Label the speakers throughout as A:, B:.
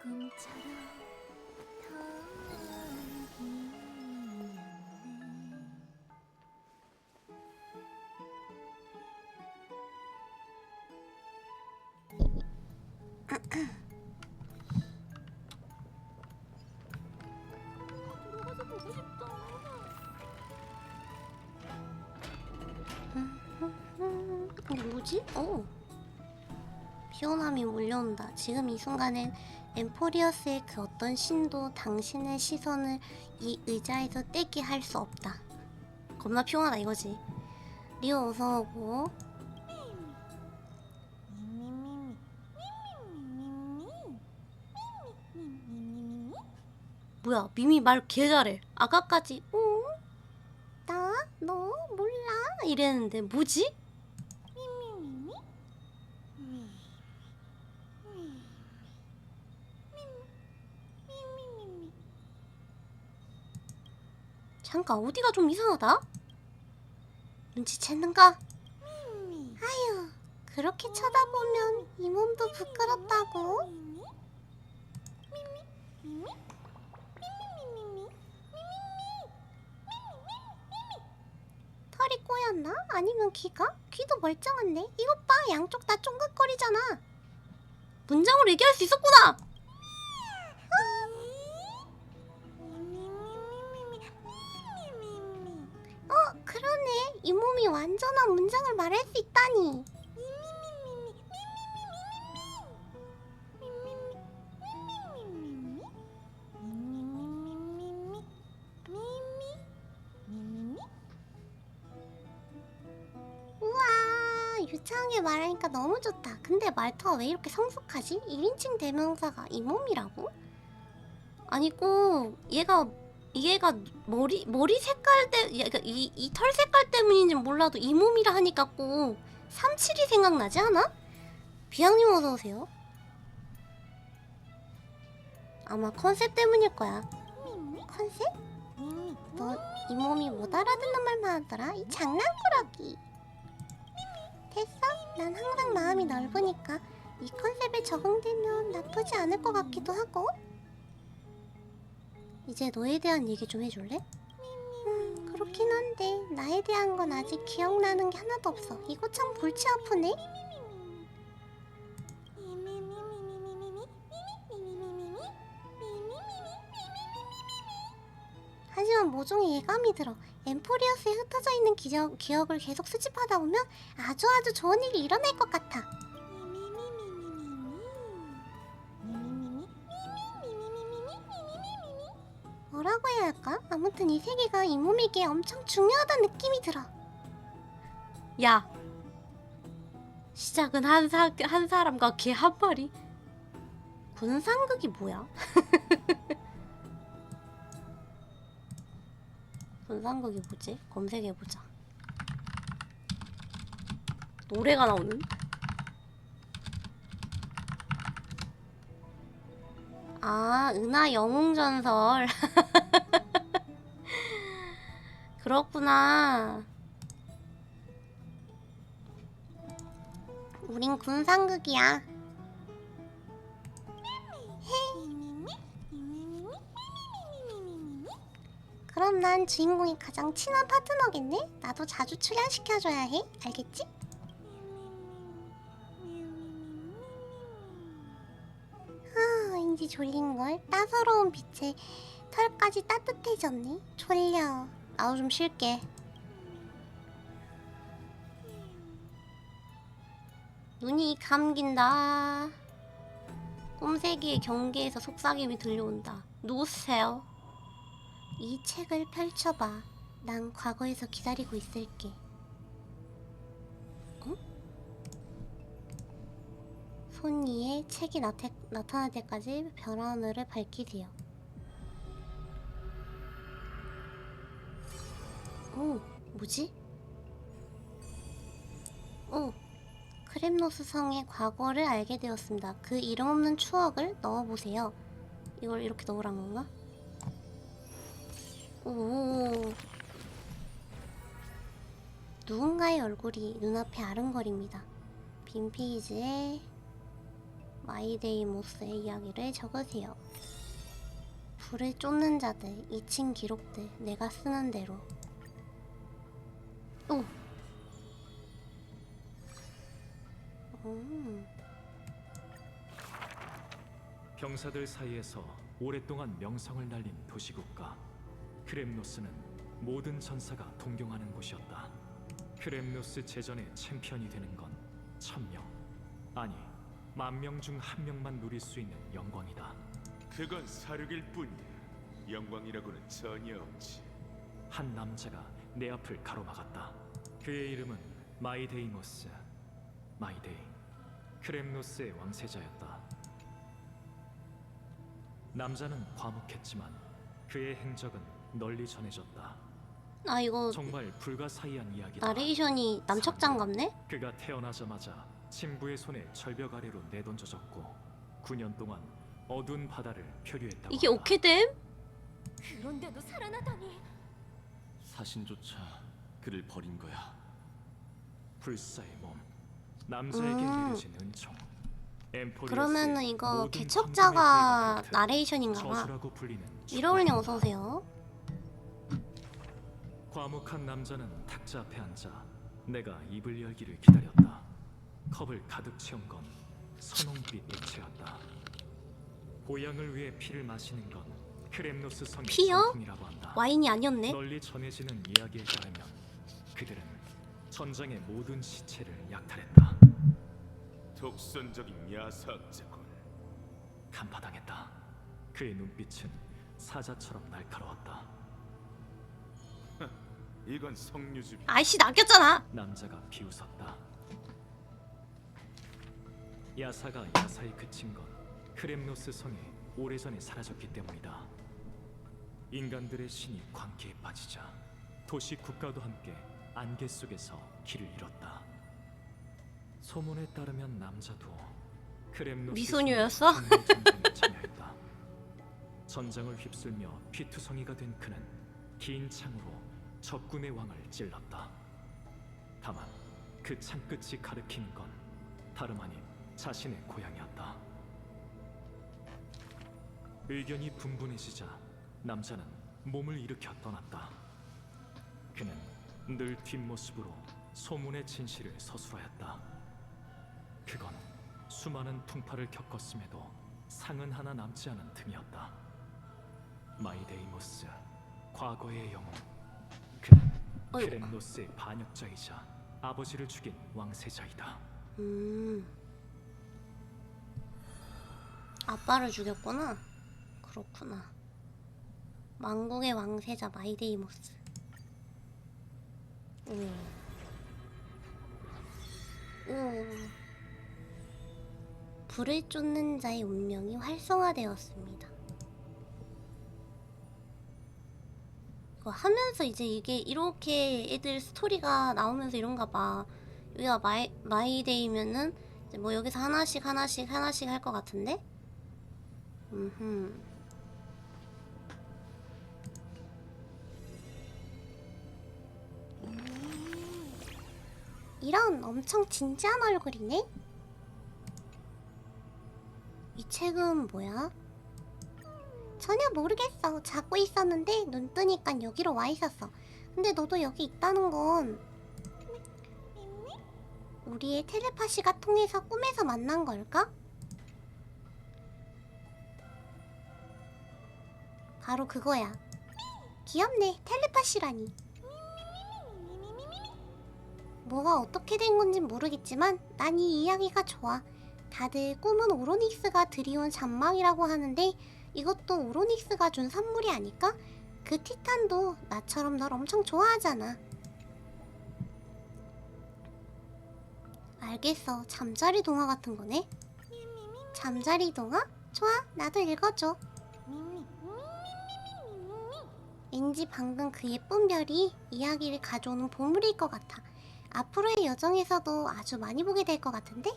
A: 꿈처럼 텅빈네. 들어가서 보고 싶다.
B: 이게 뭐지? 피오남이 몰려온다. 지금 이 순간엔 엠포리어스의 그 어떤 신도 당신의 시선을 이 의자에서 떼게 할 수 없다. 겁나 피곤하다 이거지. 리오 어서오고. 뭐야, 미미 말 개 잘해. 아까까지 나? 너? 몰라? 이랬는데 뭐지? 잠깐, 어디가 좀 이상하다? 눈치챘는가? 아유, 그렇게 쳐다보면 이 몸도 부끄럽다고? 털이 꼬였나? 아니면 귀가? 귀도 멀쩡한데? 이것 봐, 양쪽 다 쫑긋거리잖아. 문장으로 얘기할 수 있었구나! 그러네. 이 몸이 완전한 문장을 말할 수 있다니. 우와, 유창하게 말하니까 너무 좋다. 근데 말투가 왜 이렇게 성숙하지? 1인칭 대명사가 이 몸이라고? 아니 꼭 얘가 머리 색깔 그러니까 이 털 색깔 때문인지 몰라도 이 몸이라 하니까 꼭 37이 생각나지 않아? 비양님 어서 오세요. 아마 컨셉 때문일 거야. 컨셉? 너 이 몸이 못 알아듣는 말만 하더라. 이 장난꾸러기. 됐어? 난 항상 마음이 넓으니까 이 컨셉에 적응되면 나쁘지 않을 것 같기도 하고. 이제 너에 대한 얘기 좀 해줄래? 그렇긴 한데 나에 대한 건 아직 기억나는 게 하나도 없어. 이거 참 골치 아프네. 하지만 모종의 예감이 들어. 엠포리어스에 흩어져 있는 기억을 계속 수집하다 보면 아주 좋은 일이 일어날 것 같아. 뭐라고 해야 할까? 아무튼 이 세계가 이 몸에게 엄청 중요하다는 느낌이 들어. 야, 시작은 한 사람과 개 한 마리. 군상극이 뭐야? 군상극이 뭐지? 검색해보자. 노래가 나오는? 아, 은하 영웅전설. 그렇구나. 우린 군상극이야. 그럼 난 주인공이 가장 친한 파트너겠네? 나도 자주 출연시켜줘야 해. 알겠지? 왠지 졸린걸. 따사로운 빛에 털까지 따뜻해졌네. 졸려. 나도 좀 쉴게. 눈이 감긴다. 꿈세기의 경계에서 속삭임이 들려온다. 누구세요? 이 책을 펼쳐봐. 난 과거에서 기다리고 있을게. 손 위에 책이 나타날 때까지 별 하늘을 밝히세요. 뭐지? 크렘노스 성의 과거를 알게 되었습니다. 그 이름 없는 추억을 넣어보세요. 이걸 이렇게 넣으란 건가? 누군가의 얼굴이 눈앞에 아른거립니다. 빈 페이지에 마이데이모스의 이야기를 적으세요. 불을 쫓는 자들, 2층 기록들, 내가 쓰는 대로. 오!
C: 병사들 사이에서 오랫동안 명성을 날린 도시국가 크렘노스는 모든 전사가 동경하는 곳이었다. 크렘노스 제전의 챔피언이 되는 건 1000명, 아니 10,000명 중 1명만 누릴 수 있는 영광이다.
D: 그건 사륙일 뿐이야. 영광이라고는 전혀 없지.
C: 한 남자가 내 앞을 가로막았다. 그의 이름은 마이데이모스, 마이데이, 크렘노스의 왕세자였다. 남자는 과묵했지만 그의 행적은 널리 전해졌다.
B: 아 이거
C: 정말 불가사의한 이야기다.
B: 나레이션이 남척장 같네?
C: 그가 태어나자마자 친부의 손에 절벽 아래로 내던져졌고 9년 동안 어두운 바다를 표류했다고
B: 이게
C: 한다.
B: 오케됨?
A: 그런데도 살아나다니.
E: 사신조차 그를 버린 거야.
C: 불사의 몸, 남자에게 내려진 은총. 엠포리어스의
B: 그러면은 이거
C: 모든
B: 개척자가
C: 황금의 궤도 같은
B: 나레이션인가봐.
C: 저수라고 불리는
B: 이러울님 어서오세요.
C: 과묵한 남자는 탁자 앞에 앉아 내가 입을 열기를 기다렸다. 컵을 가득 채운 건 선홍빛 액체였다. 보양을 위해 피를 마시는 건 크렘노스 성의
B: 피요?
C: 전통이라고 한다.
B: 와인이 아니었네?
C: 널리 전해지는 이야기에 따르면 그들은 전장의 모든 시체를 약탈했다.
D: 독선적인 야사악자군.
C: 간파당했다. 그의 눈빛은 사자처럼 날카로웠다.
D: 이건 석류즙이.
B: 아이씨 낚였잖아.
C: 남자가 비웃었다. 야사가 야사에 그친 건 크렘노스 성에 오래전에 사라졌기 때문이다. 인간들의 신이 광기에 빠지자 도시 국가도 함께 안개 속에서 길을 잃었다. 소문에 따르면 남자도 크렘노스
B: 미소녀였어?
C: 전쟁에 참여했다. 전장을 휩쓸며 피투성이가 된 그는 긴 창으로 적군의 왕을 찔렀다. 다만 그 창끝이 가리키는 건 다름 아닌 자신의 고향이었다. 의견이 분분해지자 남자는 몸을 일으켜 떠났다. 그는 늘 뒷모습으로 소문의 진실을 서술하였다. 그건 수많은 풍파를 겪었음에도 상은 하나 남지 않은 틈이었다. 마이데이모스, 과거의 영웅. 그는
B: 어이구.
C: 크렘노스의 반역자이자 아버지를 죽인 왕세자이다.
B: 아빠를 죽였구나. 그렇구나. 망국의 왕세자 마이데이모스. 오. 불을 쫓는 자의 운명이 활성화되었습니다. 이거 하면서 이제 이게 이렇게 애들 스토리가 나오면서 이런가 봐. 여기가 마이데이면은 이제 뭐 여기서 하나씩 할 것 같은데? 이런 엄청 진지한 얼굴이네? 이 책은 뭐야? 전혀 모르겠어. 자고 있었는데 눈 뜨니까 여기로 와 있었어. 근데 너도 여기 있다는 건 우리의 텔레파시가 통해서 꿈에서 만난 걸까? 바로 그거야. 귀엽네. 텔레파시라니. 뭐가 어떻게 된 건진 모르겠지만 난 이 이야기가 좋아. 다들 꿈은 오로닉스가 들이온 잔망이라고 하는데 이것도 오로닉스가 준 선물이 아닐까? 그 티탄도 나처럼 널 엄청 좋아하잖아. 알겠어. 잠자리 동화 같은 거네? 잠자리 동화? 좋아. 나도 읽어줘. 왠지 방금 그 예쁜 별이 이야기를 가져오는 보물일 것 같아. 앞으로의 여정에서도 아주 많이 보게 될 것 같은데?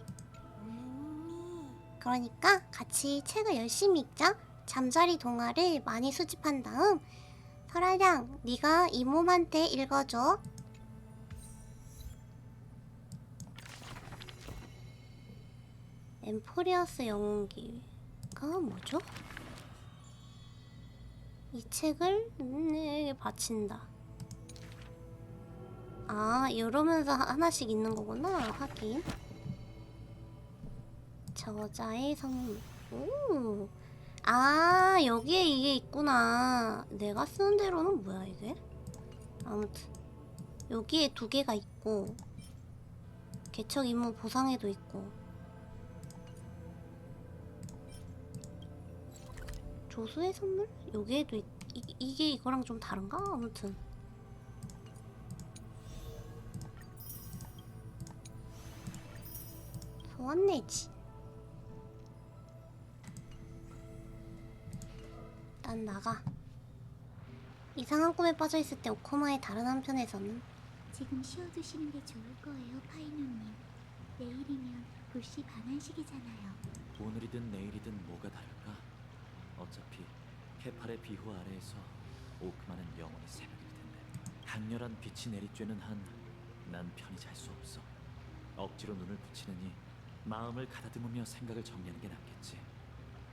B: 그러니까 같이 책을 열심히 읽자. 잠자리 동화를 많이 수집한 다음 설아량, 네가 이 몸한테 읽어줘. 엠포리어스 영웅기가 뭐죠? 이 책을 내게 바친다. 아, 이러면서 하나씩 있는 거구나. 하긴. 저자의 선물. 오. 아, 여기에 이게 있구나. 내가 쓰는 대로는 뭐야 이게? 아무튼 여기에 2개가 있고 개척 임무 보상에도 있고 조수의 선물? 여기에도 이게 이거랑 좀 다른가? 아무튼 소환내지. 난 나가. 이상한 꿈에 빠져있을 때 오코마의 다른 한편에서는
A: 지금 쉬어두시는 게 좋을 거예요, 파이노님. 내일이면 불씨 반환식이잖아요.
E: 오늘이든 내일이든 뭐가 다를까? 어차피 케팔의 비호 아래에서 오크마는 영원히 새벽일 텐데 강렬한 빛이 내리쬐는 한 난 편히 잘 수 없어. 억지로 눈을 붙이느니 마음을 가다듬으며 생각을 정리하는 게 낫겠지.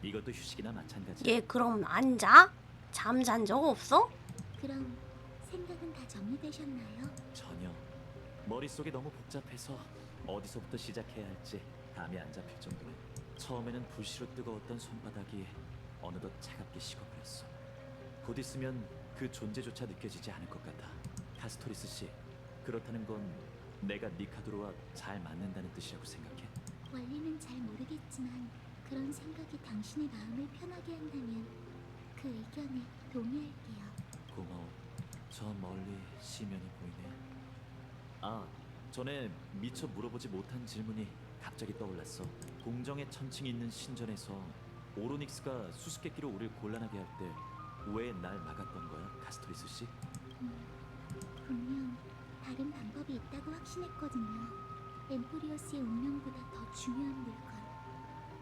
E: 이것도 휴식이나 마찬가지야.
B: 얘 그럼 안 자? 잠잔 적 없어?
A: 그럼 생각은 다 정리되셨나요?
E: 전혀. 머릿속이 너무 복잡해서 어디서부터 시작해야 할지 감이 안 잡힐 정도네. 처음에는 불시로 뜨거웠던 손바닥이 어느덧 차갑게 식어버렸어. 곧 있으면 그 존재조차 느껴지지 않을 것 같아. 카스토리스 씨, 그렇다는 건 내가 니카도로와 잘 맞는다는 뜻이라고 생각해?
A: 원리는 잘 모르겠지만 그런 생각이 당신의 마음을 편하게 한다면 그 의견에 동의할게요.
E: 고마워. 저 멀리 시면이 보이네. 아, 전에 미처 물어보지 못한 질문이 갑자기 떠올랐어. 공정의 천칭이 있는 신전에서 오로닉스가 수수께끼로 우릴 곤란하게 할 때 왜 날 막았던 거야, 카스토리스 씨?
A: 분명 다른 방법이 있다고 확신했거든요. 엠포리어스의 운명보다 더 중요한 물건.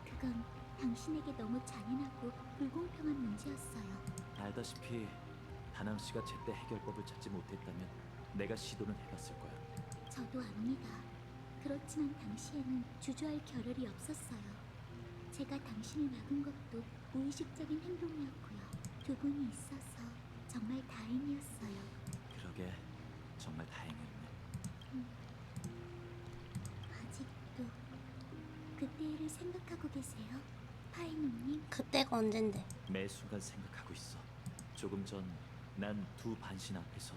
A: 그건 당신에게 너무 잔인하고 불공평한 문제였어요.
E: 알다시피 다남 씨가 제때 해결법을 찾지 못했다면 내가 시도는 해봤을 거야.
A: 저도 압니다. 그렇지만 당시에는 주저할 겨를이 없었어요. 제가 당신을 막은 것도 무의식적인 행동이었고요. 두 분이 있어서 정말 다행이었어요.
E: 그러게, 정말 다행이었네.
A: 아직도 그때 일을 생각하고 계세요? 파이노님?
B: 그때가 언젠데.
E: 매 순간 생각하고 있어. 조금 전 난 두 반신 앞에서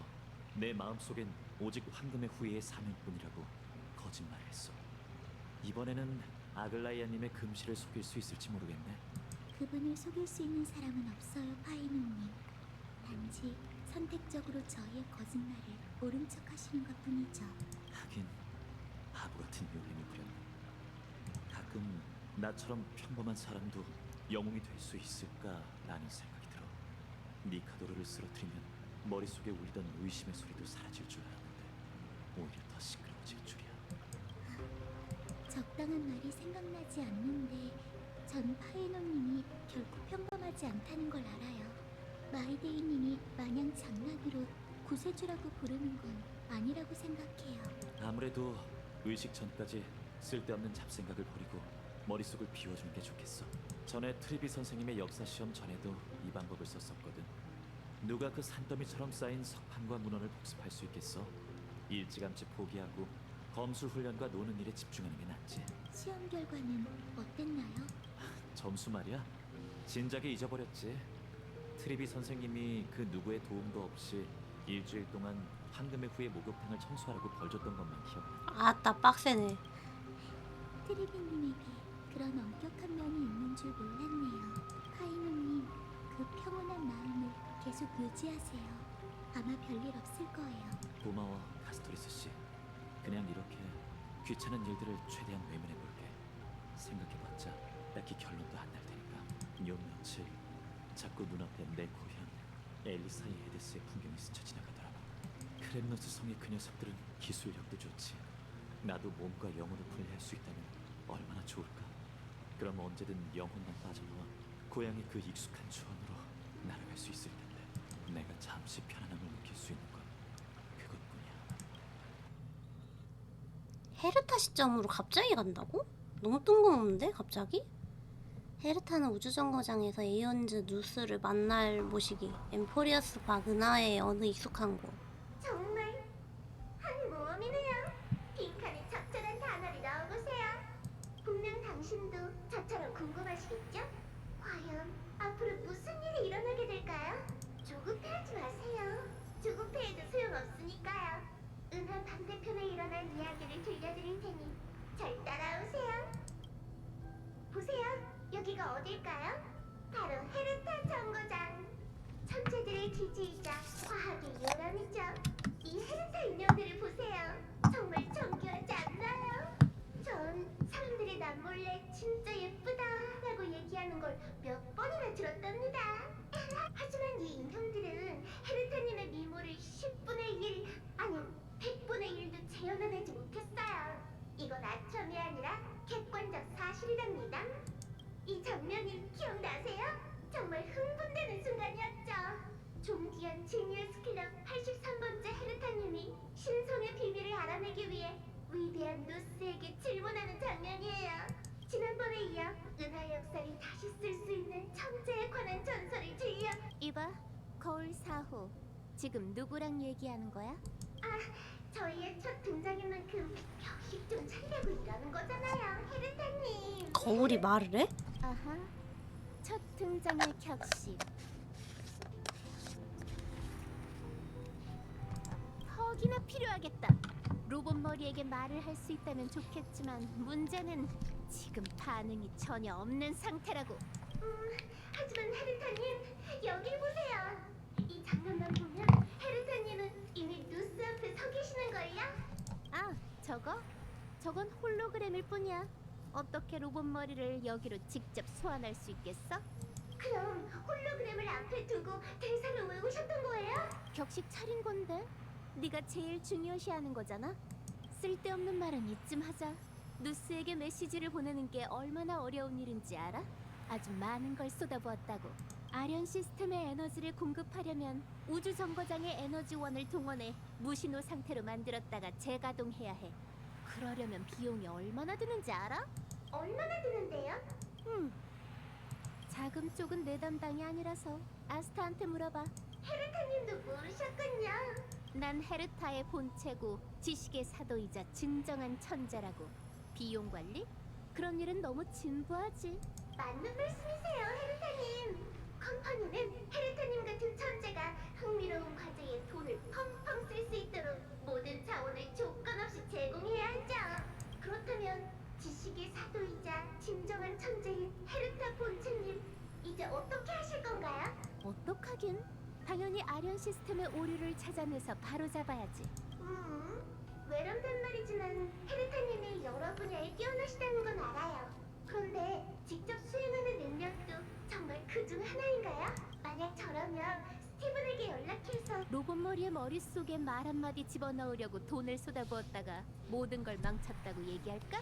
E: 내 마음속엔 오직 황금의 후예의 사명뿐이라고 거짓말을 했어. 이번에는 아글라이아님의 금실을 속일 수 있을지 모르겠네.
A: 그분을 속일 수 있는 사람은 없어요, 파이노님. 단지 선택적으로 저희의 거짓말을 모른 척 하시는 것 뿐이죠.
E: 하긴 바보 같은 요행을 부렸네. 가끔 나처럼 평범한 사람도 영웅이 될 수 있을까라는 생각이 들어. 니카도르를 쓰러뜨리면 머릿속에 울리던 의심의 소리도 사라질 줄 알았는데 오히려 더 시끄러워질 줄이야.
A: 적당한 말이 생각나지 않는데 전 파이노님이 결코 평범하지 않다는 걸 알아요. 마이데이님이 마냥 장난으로 구세주라고 부르는 건 아니라고 생각해요.
E: 아무래도 의식 전까지 쓸데없는 잡생각을 버리고 머릿속을 비워주는 게 좋겠어. 전에 트리비 선생님의 역사 시험 전에도 이 방법을 썼었거든. 누가 그 산더미처럼 쌓인 석판과 문헌을 복습할 수 있겠어? 일찌감치 포기하고 검술 훈련과 노는 일에 집중하는 게 낫지.
A: 시험 결과는 어땠나요?
E: 점수 말이야? 진작에 잊어버렸지. 트리비 선생님이 그 누구의 도움도 없이 일주일 동안 황금의 후예 목욕탕을 청소하라고 벌 줬던 것만 기억나.
B: 아따 빡세네.
A: 트리비님에게 그런 엄격한 면이 있는 줄 몰랐네요. 파이노님, 그 평온한 마음을 계속 유지하세요. 아마 별일 없을 거예요.
E: 고마워, 카스토리스 씨. 그냥 이렇게 귀찮은 일들을 최대한 외면해볼게. 생각해봤자 딱히 결론도 안 날 테니까. 요 며칠 자꾸 눈앞에 내 고향 엘리사의 에데스의 풍경이 스쳐 지나가더라고. 크렘노스 성의 그 녀석들은 기술력도 좋지. 나도 몸과 영혼을 분리할 수 있다면 얼마나 좋을까. 그럼 언제든 영혼만 빠져나와 고향의 그 익숙한 초원으로 날아갈 수 있을 텐데. 내가 잠시 편안함을 느낄 수 있는 건 그것뿐이야.
B: 헤르타 시점으로 갑자기 간다고? 너무 뜬금없는데 갑자기? 헤르타는 우주정거장에서 에이언즈 누스를 만날 모시기. 엠포리어스 박 은하에 어느 익숙한 곳.
A: 정말 한 모험이네요. 빈칸에 적절한 단어를 넣어보세요. 분명 당신도 저처럼 궁금하시겠죠? 과연 앞으로 무슨 일이 일어나게 될까요? 조급해하지 마세요. 조급해해도 소용없으니까요. 은하 반대편에 일어난 이야기를 들려드릴 테니 잘 따라오세요. 보세요. 여기가 어딜까요? 바로 헤르타 정거장. 천재들의 기지이자 과학의 요람이죠. 이 헤르타 인형들을 보세요. 정말 정교하지 않나요? 전 사람들이 남몰래 진짜 예쁘다라고 얘기하는 걸 몇 번이나 들었답니다. 하지만 이 인형들은 헤르타님의 미모를 10분의 1 아니 100분의 1도 재현해내지 못했어요. 이건 아첨이 아니라 객관적 사실이랍니다. 이 장면이 기억나세요? 정말 흥분되는 순간이었죠. 존귀한 지니어스 클럽 83번째 헤르타님이 신성의 비밀을 알아내기 위해 위대한 누스에게 질문하는 장면이에요. 지난번에 이어 은하 역사를 다시 쓸 수 있는 천재에 관한 전설을 들려. 이봐, 거울 4호. 지금 누구랑 얘기하는 거야? 아, 저희의 첫 등장인 만큼 격식 좀 차리려고 이러는 거잖아요, 헤르타님.
B: 거울이 말을 해?
A: 아하, 첫 등장의 격식. 퍽이나 필요하겠다. 로봇 머리에게 말을 할 수 있다면 좋겠지만 문제는 지금 반응이 전혀 없는 상태라고. 하지만 헤르타님, 여길 보세요. 이 장면만 보면 헤르타님은 이미 누스 앞에 서 계시는걸요? 아, 저건 홀로그램일 뿐이야. 어떻게 로봇 머리를 여기로 직접 소환할 수 있겠어? 그럼 홀로그램을 앞에 두고 대사를 외우셨던 거예요? 격식 차린 건데. 네가 제일 중요시하는 거잖아. 쓸데없는 말은 이쯤 하자. 누스에게 메시지를 보내는 게 얼마나 어려운 일인지 알아? 아주 많은 걸 쏟아부었다고. 아련 시스템의 에너지를 공급하려면 우주 정거장의 에너지원을 동원해 무신호 상태로 만들었다가 재가동해야 해. 그러려면 비용이 얼마나 드는지 알아? 얼마나 드는데요? 자금 쪽은 내 담당이 아니라서 아스타한테 물어봐. 헤르타님도 모르셨군요. 난 헤르타의 본체고 지식의 사도이자 진정한 천재라고. 비용 관리? 그런 일은 너무 진부하지. 맞는 말씀이세요, 헤르타님. 컴퍼니는 헤르타님 같은 천재가 흥미로운 과제에 돈을 펑펑 쓸 수 있도록 모든 자원을 조건 없이 제공해야 하죠. 그렇다면 지식의 사도이자 진정한 천재인 헤르타 본체님, 이제 어떻게 하실 건가요? 어떡하긴? 당연히 아련 시스템의 오류를 찾아내서 바로잡아야지. 외람된 말이지만 헤르타님이 여러 분야에 뛰어나시다는 건 알아요. 그런데 직접 수행하는 능력도 정말 그중 하나인가요? 만약 저라면 스티븐에게 연락해서 로봇 머리의 머릿속에 말 한마디 집어넣으려고 돈을 쏟아부었다가 모든 걸 망쳤다고 얘기할까?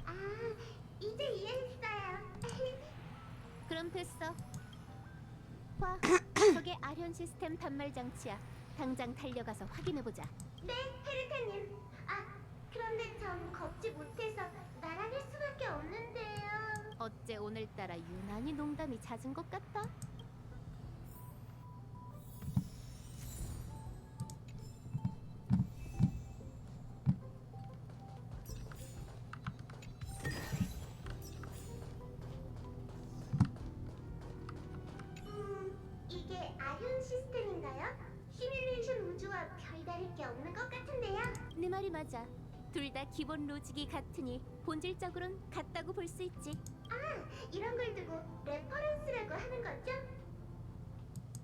A: 아, 이제 이해했어요. 그럼 됐어. 와, 저게 아련 시스템 단말 장치야. 당장 달려가서 확인해보자. 네, 헤르타님. 아, 그런데 전 걷지 못해서 날아갈 수밖에 없는데요. 어째 오늘따라 유난히 농담이 잦은 것 같다. 이게 아련 시스템인가요? 시뮬레이션 우주와 별다를 게 없는 것 같은데요? 네 말이 맞아. 둘 다 기본 로직이 같으니 본질적으론 같다고 볼 수 있지. 아, 이런 걸 두고 레퍼런스라고 하는 거죠?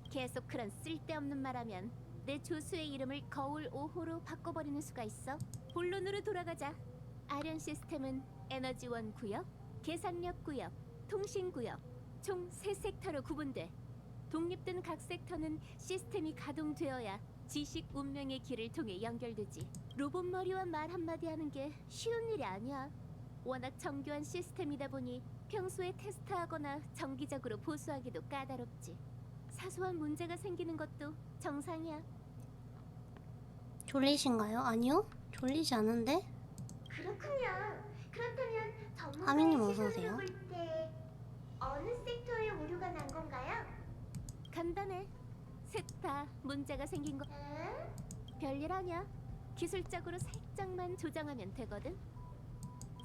A: 계속 그런 쓸데없는 말하면 내 조수의 이름을 거울 5호로 바꿔버리는 수가 있어. 본론으로 돌아가자. 아련 시스템은 에너지원 구역, 계산력 구역, 통신 구역, 총 3섹터로 구분돼. 독립된 각 섹터는 시스템이 가동되어야 지식 운명의 길을 통해 연결되지. 로봇 머리와 말 한마디 하는 게 쉬운 일이 아니야. 워낙 정교한 시스템이다 보니 평소에 테스트하거나 정기적으로 보수하기도 까다롭지. 사소한 문제가 생기는 것도 정상이야.
B: 졸리신가요? 아니요? 졸리지 않은데?
A: 그렇군요. 그렇다면 전문가
B: 하민님 어서 오세요.
A: 때 어느 섹터에 오류가 난 건가요? 간단해. 셋 다 문제가 생긴 거. 별일 아니야. 기술적으로 살짝만 조정하면 되거든.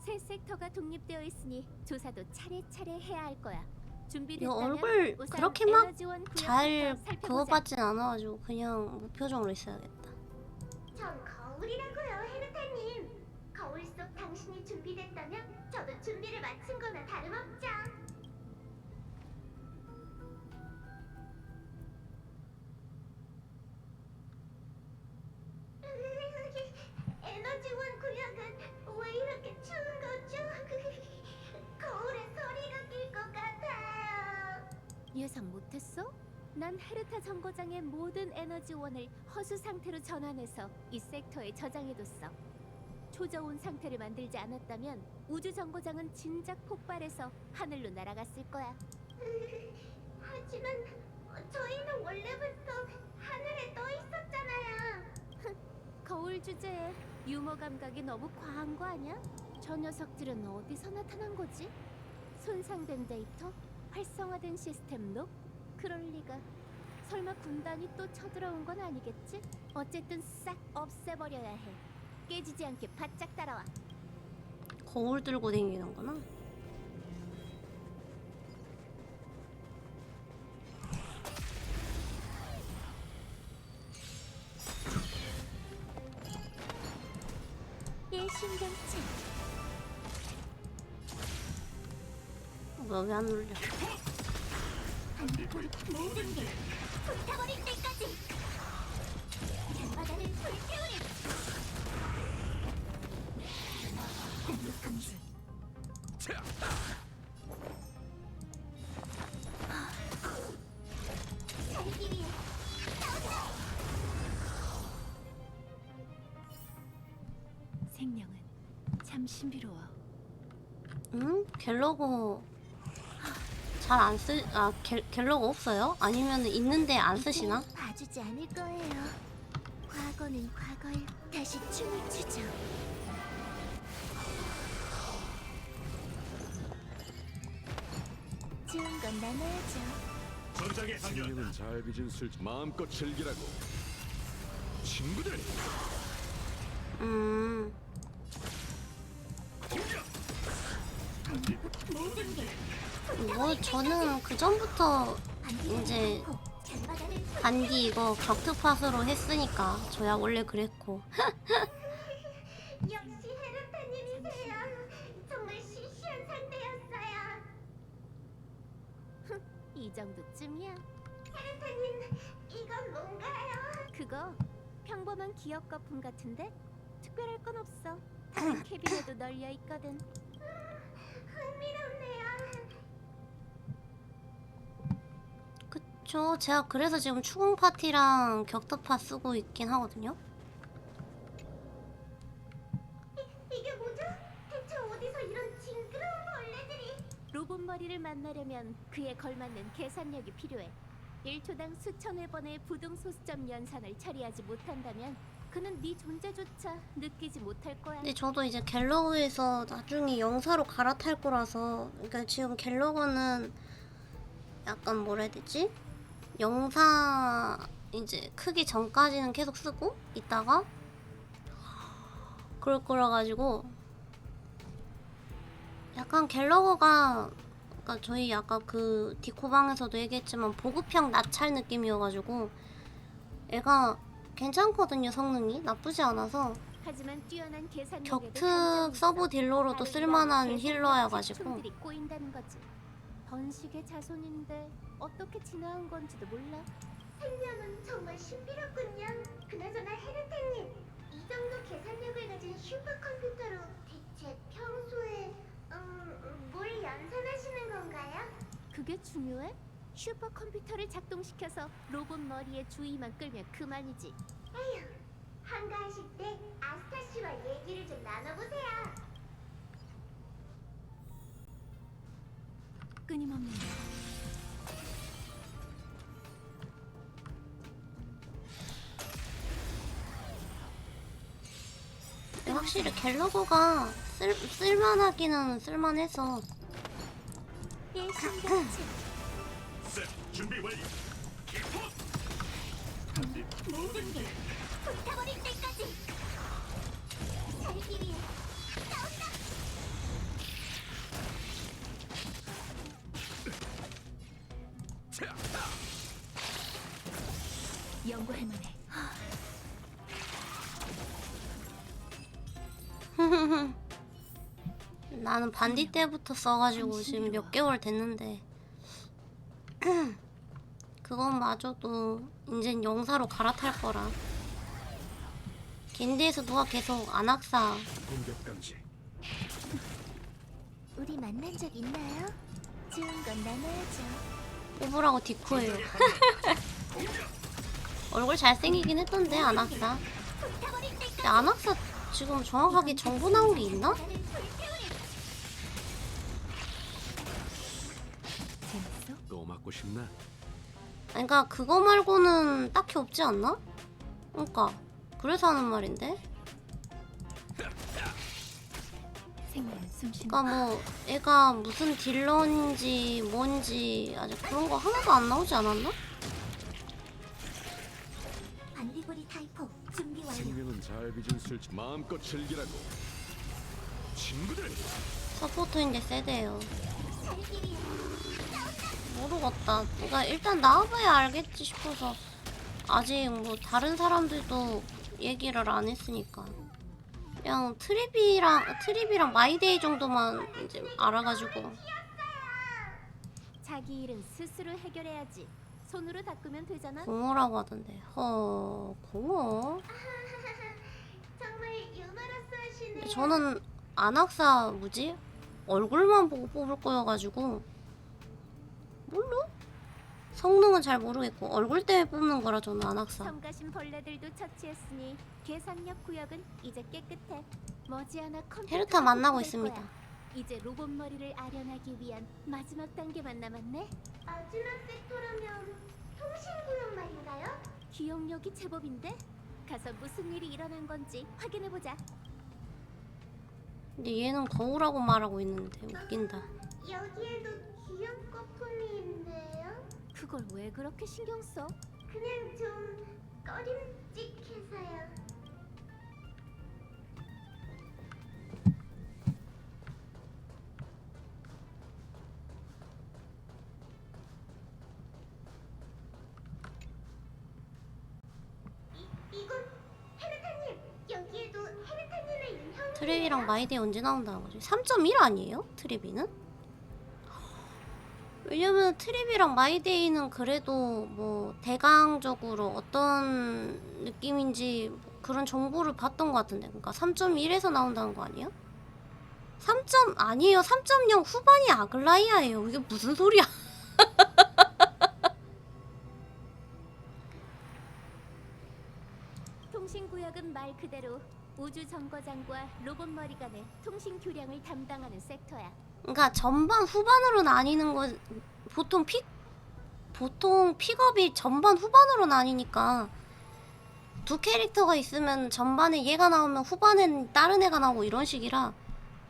A: 세 섹터가 독립되어 있으니 조사도 차례차례 해야 할 거야.
B: 이
A: 준비됐다면
B: 얼굴
A: 우선
B: 그렇게 막
A: 에너지원 구역부터
B: 잘
A: 살펴보자.
B: 그거 받진 않아가지고 그냥 무표정으로 있어야겠다.
A: 전 거울이라고요, 헤르타님. 거울 속 당신이 준비됐다면 저도 준비를 마친 거나 다름없죠. 에너지원 구역은 왜 이렇게 추운 거죠? 거울에 소리가 낄 것 같아요. 예상 못했어? 난 헤르타 정거장의 모든 에너지원을 허수 상태로 전환해서 이 섹터에 저장해뒀어. 초저온 상태를 만들지 않았다면 우주 정거장은 진작 폭발해서 하늘로 날아갔을 거야. 하지만 저희는 원래부터 하늘에 떠 있었잖아요. 거울 주제에 유머 감각이 너무 과한 거 아니야? 저 녀석들은 어디서 나타난 거지? 손상된 데이터? 활성화된 시스템 록? 그럴 리가. 설마 군단이 또 쳐들어온 건 아니겠지? 어쨌든 싹 없애버려야 해. 깨지지 않게 바짝 따라와.
B: 거울 들고 다니는구나.
A: 일심동체.
B: 뭐야 왜 안 울려?
A: 모든 게 불타버릴 때까지. 바다를 불태우리. 살기 위해 생명은 참 신비로워.
B: 응? 갤러거 잘 안 쓰... 아 갤러거 없어요? 아니면 있는데 안 쓰시나?
A: 봐주지 않을 거예요. 과거는 과거에 다시 춤을 추죠. 좋은 건 나눠야죠.
D: 생명은 잘 빚은 술 마음껏 즐기라고. 친구들.
A: 모든 게
B: 뭐 저는 그 전부터 이제
A: 바다를
B: 반디 이거 격투팟으로 했으니까 저야 원래 그랬고.
A: 역시 헤르타님이세요. 정말 시시한 상대였어요. 이 정도쯤이야. 헤르타님, 이건 뭔가요? 그거 평범한 기업 거품 같은데 특별할 건 없어. 다른 캐비넷도 널려 있거든. 흥미롭네요.
B: 그쵸. 제가 그래서 지금 추궁 파티랑 격투팟 쓰고 있긴 하거든요.
A: 이게 뭐죠? 대체 어디서 이런 징그러운 벌레들이? 로봇 머리를 만나려면 그에 걸맞는 계산력이 필요해. 1초당 수천 회 번의 부동 소수점 연산을 처리하지 못한다면 그는 네 존재조차 느끼지 못할 거야.
B: 근데 저도 이제 갤러그에서 나중에 영사로 갈아탈 거라서, 그러니까 지금 갤러그는 약간 뭐라 해야 되지? 영사 이제 크기 전까지는 계속 쓰고 있다가 그럴 거라 가지고 약간 갤러그가, 그러니까 저희 아까 그 디코방에서도 얘기했지만 보급형 나찰 느낌이어가지고 애가 괜찮거든요. 성능이 나쁘지 않아서
A: 하지만 뛰어난 계산력에도
B: 격특
A: 단점이
B: 서브
A: 있어.
B: 딜러로도
A: 다른
B: 쓸만한
A: 이런
B: 힐러여가지고
A: 집중들이 꼬인다는 거지. 번식의 자손인데 어떻게 진화한 건지도 몰라. 생명은 정말 신비롭군요. 그나저나 헤르타님, 이 정도 계산력을 가진 슈퍼컴퓨터로 대체 평소에 뭘 연산하시는 건가요? 그게 중요해? 슈퍼컴퓨터를 작동시켜서 로봇 머리에 주의만 끌면 그만이지. 에휴, 한가하실 때 아스타 씨와 얘기를 좀 나눠보세요. 끊임없는
B: 확실히 갤러그가 쓸만하기는 쓸만해서.
A: 일심동체
D: 셋, 준비 완료.
A: 모든 게 불타버릴 때까지 살기 위해 싸운다. 연구할 만해.
B: 나는 반디 때부터 써가지고 지금 몇 개월 됐는데 그것마저도 이젠 영사로 갈아탈 거라. 겐디에서 누가 계속 안악사
D: 공격 감지.
A: 우리 만난 적 있나요? 좋은 건 나눠야죠.
B: 뽑으라고 디코예요. 얼굴 잘생기긴 했던데 안악사.
A: 불타버릴 때까지
B: 근데 안악사 지금 정확하게 정보 나온 게 있나?
A: 나를 불태우리. 재밌어?
D: 또 맞고 싶나?
B: 아니, 그러니까 그거 말고는 딱히 없지 않나? 그러니까 그래서 하는 말인데.
A: 생명은 숨쉬는
B: 그러니까 뭐 애가 무슨 딜러인지 뭔지 아직 그런 거 하나도 안 나오지 않았나?
A: 반디고리 타이포 준비 완료.
D: 생명은 잘 빚은 술지. 마음껏 즐기라고. 친구들,
B: 서포터인데 세대요.
A: 살기 위해
B: 모르겠다. 그러니까 일단 나와봐야 알겠지 싶어서 아직 뭐 다른 사람들도 얘기를 안 했으니까 그냥 트립이랑 마이데이 정도만 이제 알아가지고.
A: 자기 일은 스스로 해결해야지. 손으로 닦으면 되잖아.
B: 공허라고 하던데. 공허?
A: 정말 유머러스 하시네.
B: 근데 저는 안악사 뭐지? 얼굴만 보고 뽑을 거여가지고 몰라? 성능은 잘 모르겠고 얼굴 때문에 뽑는 거라 저는 안악사.
A: 성가신 벌레들도 처치했으니 계산력 구역은 이제 깨끗해. 머지않아 컴퓨터
B: 헤르타 만나고
A: 될
B: 있습니다.
A: 거야. 이제 로봇 머리를 아련하기 위한 마지막 단계만 남았네. 마지막 섹터라면 통신구역 말인가요? 기억력이 제법인데? 가서 무슨 일이 일어난 건지 확인해 보자.
B: 근데 얘는 거우라고 말하고 있는데 웃긴다.
A: 여기에도 기억 거품이 있네요. 그걸 왜 그렇게 신경 써? 그냥 좀 꺼림직해서요. 이건 헤르타님! 여기에도 헤르타님의 인형.
B: 트랩이랑 마이데이 언제 나온다는 거지? 3.1 아니에요? 트랩이는? 왜냐면 트랩이랑 마이데이는 그래도 뭐 대강적으로 어떤 느낌인지 뭐 그런 정보를 봤던 것 같은데. 그러니까 3.1에서 나온다는 거 아니에요? 3. 아니에요. 3.0 후반이 아글라이아예요. 이게 무슨 소리야?
A: 통신구역은 말 그대로 우주 정거장과 로봇 머리 간의 통신 교량을 담당하는 섹터야.
B: 그러니까 전반 후반으로 나뉘는 거 보통 픽업이 전반 후반으로 나뉘니까 두 캐릭터가 있으면 전반에 얘가 나오면 후반엔 다른 애가 나오고 이런 식이라.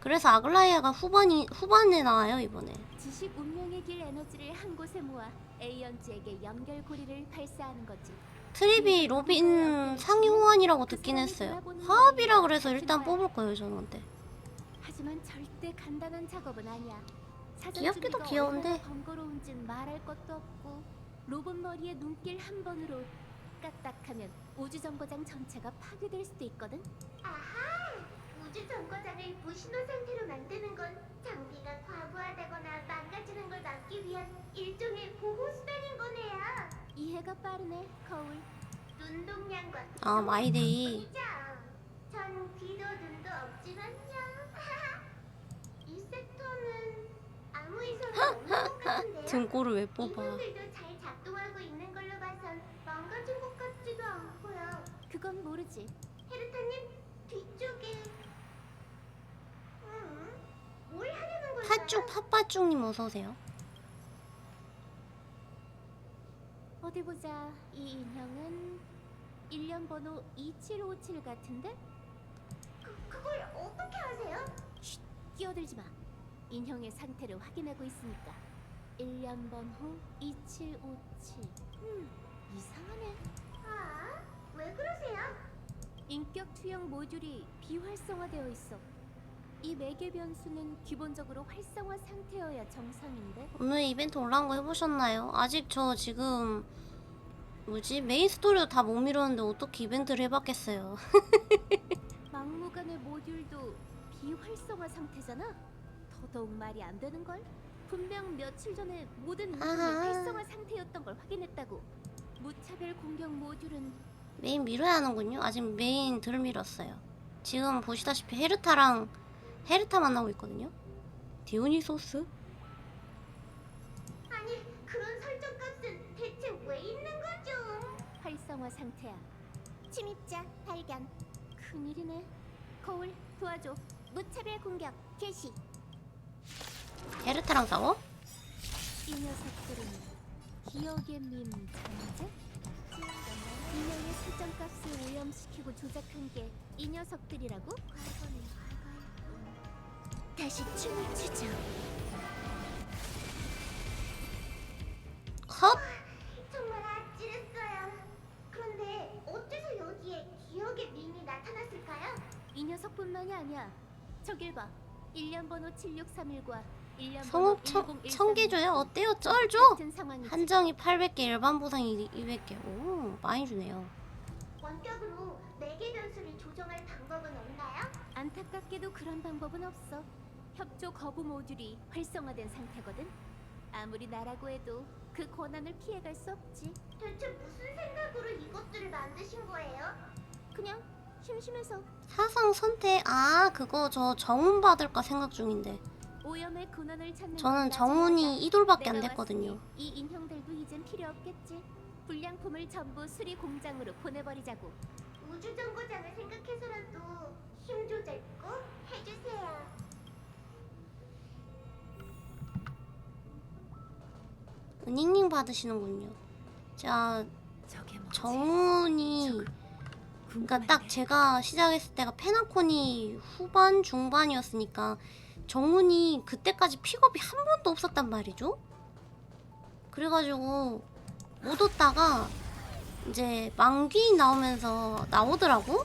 B: 그래서 아글라이아가 후반에 나와요 이번에.
A: 지식 운명의 길 에너지를 한 곳에 모아 에이언즈에게 연결고리를 발사하는 거지.
B: 트립이 로빈 상위 호환이라고 듣긴 했어요. 화합이라 그래서 일단 뽑을 거예요 저는. 근데
A: 하지만 절대 간단한 작업은 아니야. 사전
B: 귀엽기도
A: 준비가
B: 귀여운데.
A: 얼마나 번거로운진 말할 것도 없고 로봇 머리의 눈길 한 번으로 까딱하면 우주 정거장 전체가 파괴될 수도 있거든. 아하! 우주 정거장을 무신호 상태로 만드는 건 장비가 과부하다거나 망가지는 걸 막기 위한 일종의 보호 수단인 거네요. 이해가 빠르네, 거울. 눈동량과
B: 아 마이데이.
A: 전 귀도 눈도 없지만요. 이 섹터는 아무 이상이 없는 것 같은데요.
B: 등골을 왜 뽑아?
A: 인형들도 잘 작동하고 있는 걸로 봐선 망가진 것 같지도 않고요. 그건 모르지. 헤르타님 뒤쪽에 뭘 하려는 걸까요?
B: 팥죽 팥팥죽님 어서 오세요.
A: 어디 보자. 이 인형은 일련 번호 2757 같은데? 그걸 어떻게 아세요? 쉿! 끼어들지 마. 인형의 상태를 확인하고 있으니까. 1년번 후 2757. 이상하네.
B: 아, 왜 그러세요?
A: 인격 투영 모듈이 비활성화되어 있어. 이 매개 변수는 기본적으로 활성화 상태여야 정상인데.
B: 오늘 이벤트 올라온 거 해보셨나요? 아직 저 지금 메인 스토리도 다 못 미뤘는데 어떻게 이벤트를 해봤겠어요.
A: 막무가내 모듈도 비활성화 상태잖아. 더더욱 말이 안 되는 걸. 분명 며칠 전에 모든 인형이
B: 아하.
A: 활성화 상태였던 걸 확인했다고. 무차별 공격 모듈은
B: 메인 미뤄야 하는군요. 아직 메인 덜 미뤘어요. 지금 보시다시피 헤르타 만나고 있거든요. 디오니소스?
A: 아니, 그런 설정 값은 대체 왜 있는 거죠? 활성화 상태야. 침입자 발견. 큰일이네. 거울 도와줘. 무차별 공격 개시.
B: 헤르타랑 싸워?
A: 이 녀석들은 기억의 밈 잠재? 인형의 설정 값을 오염시키고 조작한 게 이 녀석들이라고? 과거는 과거일 뿐. 다시 춤을 추죠.
B: 컷!
A: 정말 아찔했어요. 그런데 어째서 여기에 기억의 밈이 나타났을까요? 이 녀석뿐만이 아니야. 저길 봐. 1년 번호 7631과 1년 번호
B: 성업
A: 1013.
B: 청개줘요? 어때요? 쩔죠?
A: 같은 상황이지.
B: 한정이 800개, 일반 보상이 200개. 오, 많이 주네요.
A: 원격으로 매개 변수를 조정할 방법은 없나요? 안타깝게도 그런 방법은 없어. 협조 거부 모듈이 활성화된 상태거든. 아무리 나라고 해도 그 권한을 피해갈 수 없지. 대체 무슨 생각으로 이것들을 만드신 거예요? 그냥 심심해서.
B: 사상 선택, 아, 그거 저 정운 받을까 생각 중인데.
A: 오염의 근원을 찾는
B: 저는
A: 건
B: 정운이
A: 나중이다.
B: 2돌밖에 안
A: 내가
B: 됐거든요.
A: 왔으니 이 인형들도 이젠 필요 없겠지. 불량품을 전부 수리 공장으로 보내버리자고. 우주 정거장을 생각해서라도 힘 조절 꼭 해주세요.
B: 은닉님 받으시는군요. 자,
A: 저게 뭐지?
B: 정운이 그러니까 딱 제가 시작했을 때가 페나콘이 후반 중반이었으니까 정운이 그때까지 픽업이 한 번도 없었단 말이죠. 그래가지고 못 얻다가 이제 만기 나오면서 나오더라고.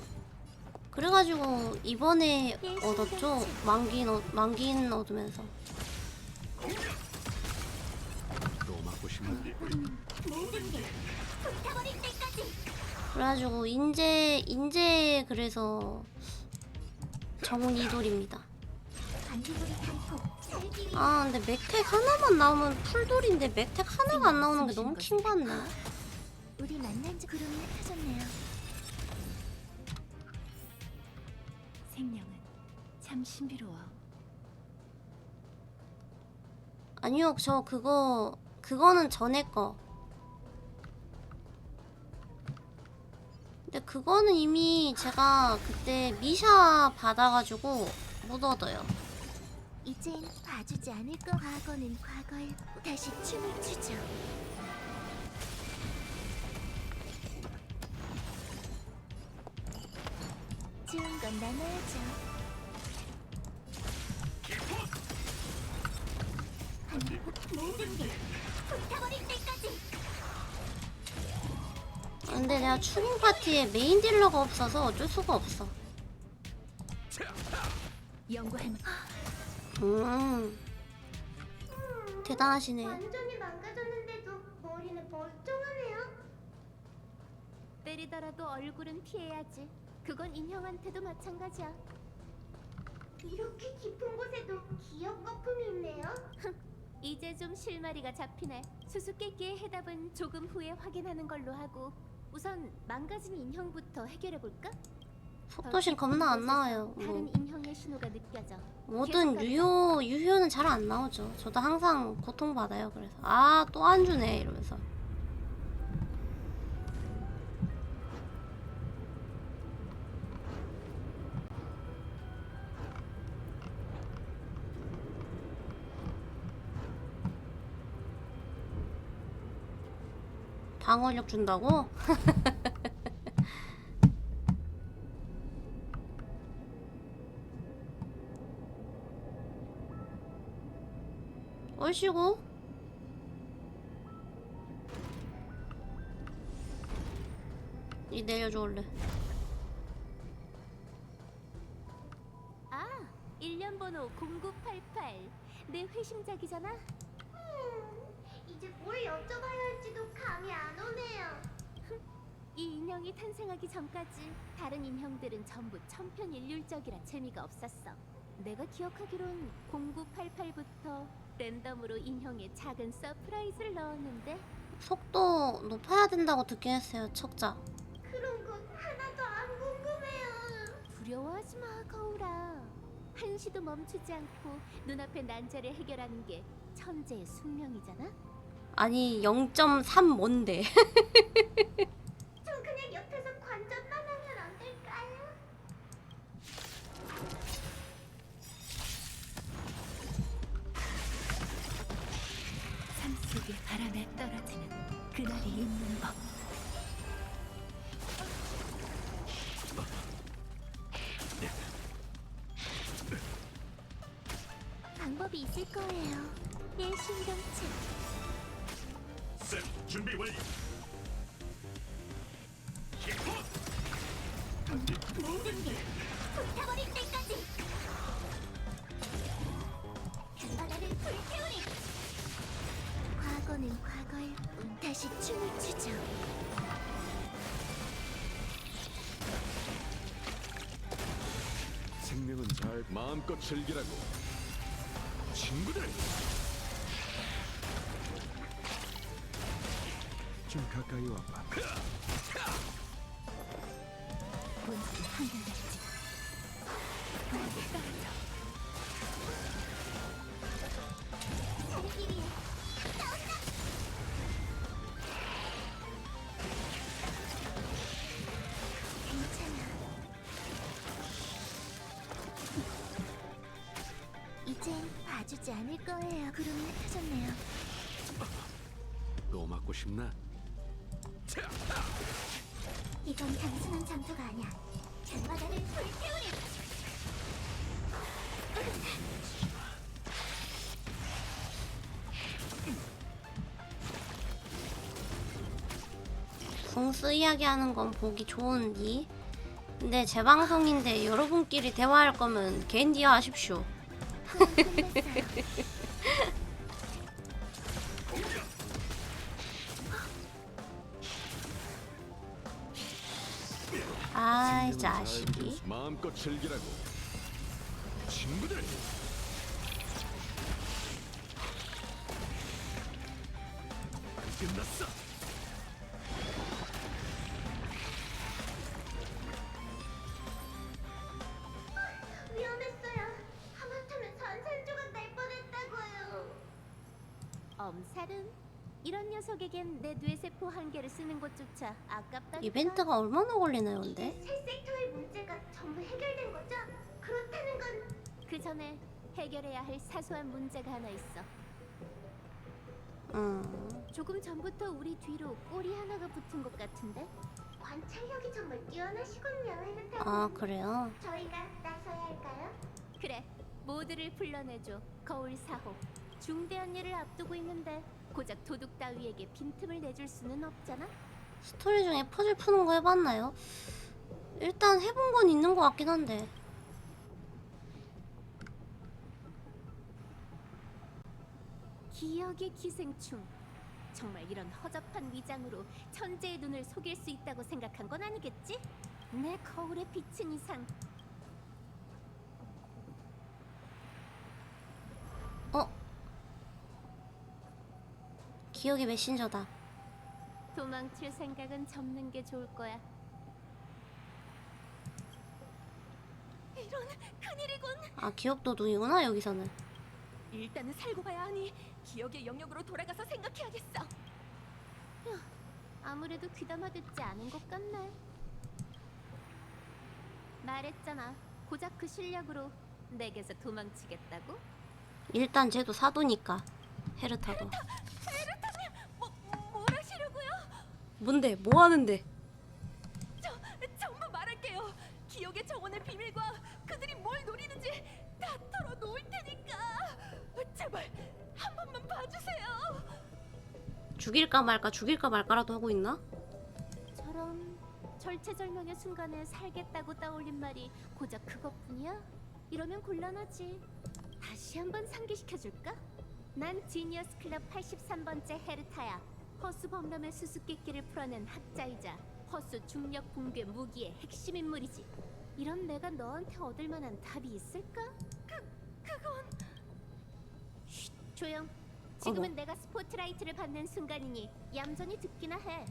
B: 그래가지고 이번에 얻었죠. 만기는 얻으면서.
D: 또 맞고 싶은
A: 모든 게 불타버릴 때까지.
B: 그래가지고 인제 그래서 정운 이돌입니다.
A: 반지돌이 탈포 살기 위해
B: 아 근데 맥텍 하나만 나오면 풀돌인데 맥텍 하나가 안 나오는 게 너무 킹받네.
A: 우리 만난 지 구름이 흩어졌네요. 생명은 참 신비로워.
B: 아니요 저 그거는 전에 거. 근데 그거는 이미 제가 그때 미샤 받아가지고 못 얻어요.
A: 이젠 봐주지 않을 거. 과거는 과거일 뿐. 다시 춤을 추죠. 좋은 건 나눠야죠. 모든 게 불타버릴 때까지.
B: 근데 내가 추궁 파티에 메인 딜러가 없어서 어쩔 수가 없어.
A: 연구할 만.
B: 대단하시네.
A: 완전히 망가졌는데도 머리는 멀쩡하네요. 때리더라도 얼굴은 피해야지. 그건 인형한테도 마찬가지야. 이렇게 깊은 곳에도 기억 거품이 있네요. 이제 좀 실마리가 잡히네. 수수께끼의 해답은 조금 후에 확인하는 걸로 하고 우선 망가진 인형부터 해결해 볼까?
B: 속도신 겁나 안 나와요.
A: 다른
B: 뭐
A: 인형의 신호가 느껴져.
B: 모든 유효는 잘 안 나오죠. 저도 항상 고통 받아요. 그래서 아 또 안 주네 이러면서. 방어력 준다고? 얼씨구. 이 내려줘 원래.
A: 아, 1년 번호 0988. 내 회심작이잖아.
B: 이제 뭘 여쭤봐야 할지도 감이 안 오네요.
A: 이 인형이 탄생하기 전까지 다른 인형들은 전부 천편일률적이라 재미가 없었어. 내가 기억하기론 0988부터 랜덤으로 인형에 작은 서프라이즈를 넣었는데
B: 속도 높아야 된다고 듣긴 했어요. 척자. 그런 건 하나도 안 궁금해요.
A: 두려워하지 마, 거울아. 한시도 멈추지 않고 눈앞의 난제를 해결하는 게 천재의 숙명이잖아.
B: 아니 0.3 뭔데?
A: 전 그냥 옆에서 관전만 하면 안 될까요? 삶 속의 바람에 떨어지는 그날이 있는 법. 방법이 있을 거예요. 내 신경책.
D: 셋 준비 완료.
A: 모든 게 불타버릴 때까지. 바다를 불태우리. 과거는 과거일 뿐. 다시 춤을 추죠.
D: 생명은 잘 마음껏 즐기라고. 친구들. 좀 가까이 와봐.
A: 뭔지 한결같지. 바닥에 떨어져. 자리끼리 싸운다. 괜찮아. 이젠 봐주지 않을 거예요. 구름이 흩어졌네요.
D: 또 맞고 싶나?
A: 이건 단순한 장소가 아니야. 바다를 불태우리.
B: 궁수 이야기하는 건 보기 좋은디. 근데 제 방송인데 여러분끼리 대화할 거면 겐디야 하십시오.
A: 끝났어요.
B: 아이
D: 생명은 잘
B: 자식이.
D: 마음껏 즐기라고. 친구들. 끝났어.
B: 위험했어요. 하마터면 산산조각 날 뻔했다고요.
A: 엄살은 이런 녀석에겐 내 뇌세포 한 개를 쓰는 것조차 아깝다.
B: 이벤트가 얼마나 걸리나요, 근데?
A: 새 섹터의 문제가 전부 해결된 거죠? 그렇다는 건 그 전에 해결해야 할 사소한 문제가 하나 있어. 조금 전부터 우리 뒤로 꼬리 하나가 붙은 것 같은데? 관찰력이 정말 뛰어나시군요, 헤르타.
B: 아 그래요?
A: 저희가 나서야 할까요? 그래, 모두를 불러내줘. 거울 4호. 중대한 일을 앞두고 있는데 고작 도둑 따위에게 빈틈을 내줄 수는 없잖아.
B: 스토리 중에 퍼즐 푸는 거 해봤나요? 일단 해본 건 있는 것 같긴 한데.
A: 기억의 기생충. 정말 이런 허접한 위장으로 천재의 눈을 속일 수 있다고 생각한 건 아니겠지? 내 거울에 비친 이상
B: 어? 기억의 메신저다.
A: 도망칠 생각은 접는 게 좋을 거야. 이런 큰일이군.
B: 아 기억도 눈이구나 여기서는.
A: 일단은 살고 봐야 하니 기억의 영역으로 돌아가서 생각해야겠어. 휴, 아무래도 귀담아 듣지 않은 것 같네. 말했잖아. 고작 그 실력으로 내게서 도망치겠다고?
B: 일단 쟤도 사도니까. 헤르타도.
A: 뭘 하시려고요?
B: 뭔데? 뭐 하는데?
A: 전부 말할게요. 기억의 정원의 비밀과 그들이 뭘 노리는지 다 털어놓을 테니까 제발 한 번만 봐주세요.
B: 죽일까 말까 죽일까 말까라도 하고 있나?
A: 저런 절체절명의 순간에 살겠다고 떠올린 말이 고작 그것뿐이야? 이러면 곤란하지. 다시 한번 상기시켜줄까? 난 지니어스 클럽 83번째 헤르타야. 허수 범람의 수수께끼를 풀어낸 학자이자 허수 중력 붕괴 무기의 핵심 인물이지. 이런 내가 너한테 얻을 만한 답이 있을까? 그건... 쉿, 조용. 지금은 내가 스포트라이트를 받는 순간이니 얌전히 듣기나 해.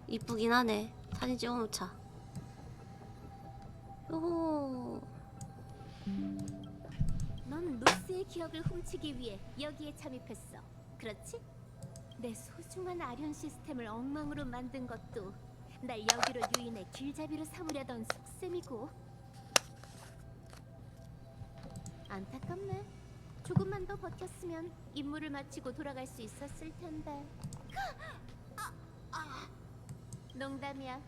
B: 이쁘긴 하네. 사진 찍어놓자. 요호.
A: 넌 루스의 기억을 훔치기 위해 여기에 잠입했어. 그렇지? 내 소중한 아련 시스템을 엉망으로 만든 것도 날 여기로 유인해 길잡이로 삼으려던 속셈이고. 안타깝네. 조금만 더 버텼으면 임무를 마치고 돌아갈 수 있었을 텐데. 농담이야.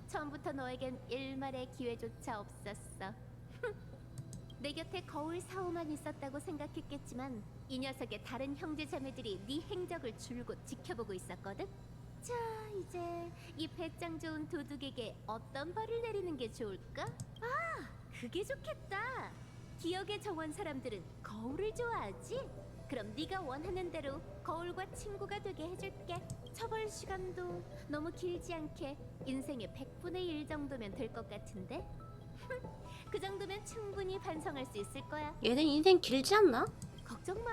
A: 처음부터 너에겐 일말의 기회조차 없었어. 내 곁에 거울 사오만 있었다고 생각했겠지만 이 녀석의 다른 형제자매들이 네 행적을 줄곧 지켜보고 있었거든. 자, 이제 이 배짱 좋은 도둑에게 어떤 벌을 내리는 게 좋을까? 아, 그게 좋겠다. 기억의 정원 사람들은 거울을 좋아하지? 그럼 네가 원하는 대로 거울과 친구가 되게 해줄게. 처벌 시간도 너무 길지 않게 인생의 100분의 1 정도면 될 것 같은데? 그 정도면 충분히 반성할 수 있을 거야.
B: 얘는 인생 길지 않나?
A: 걱정 마.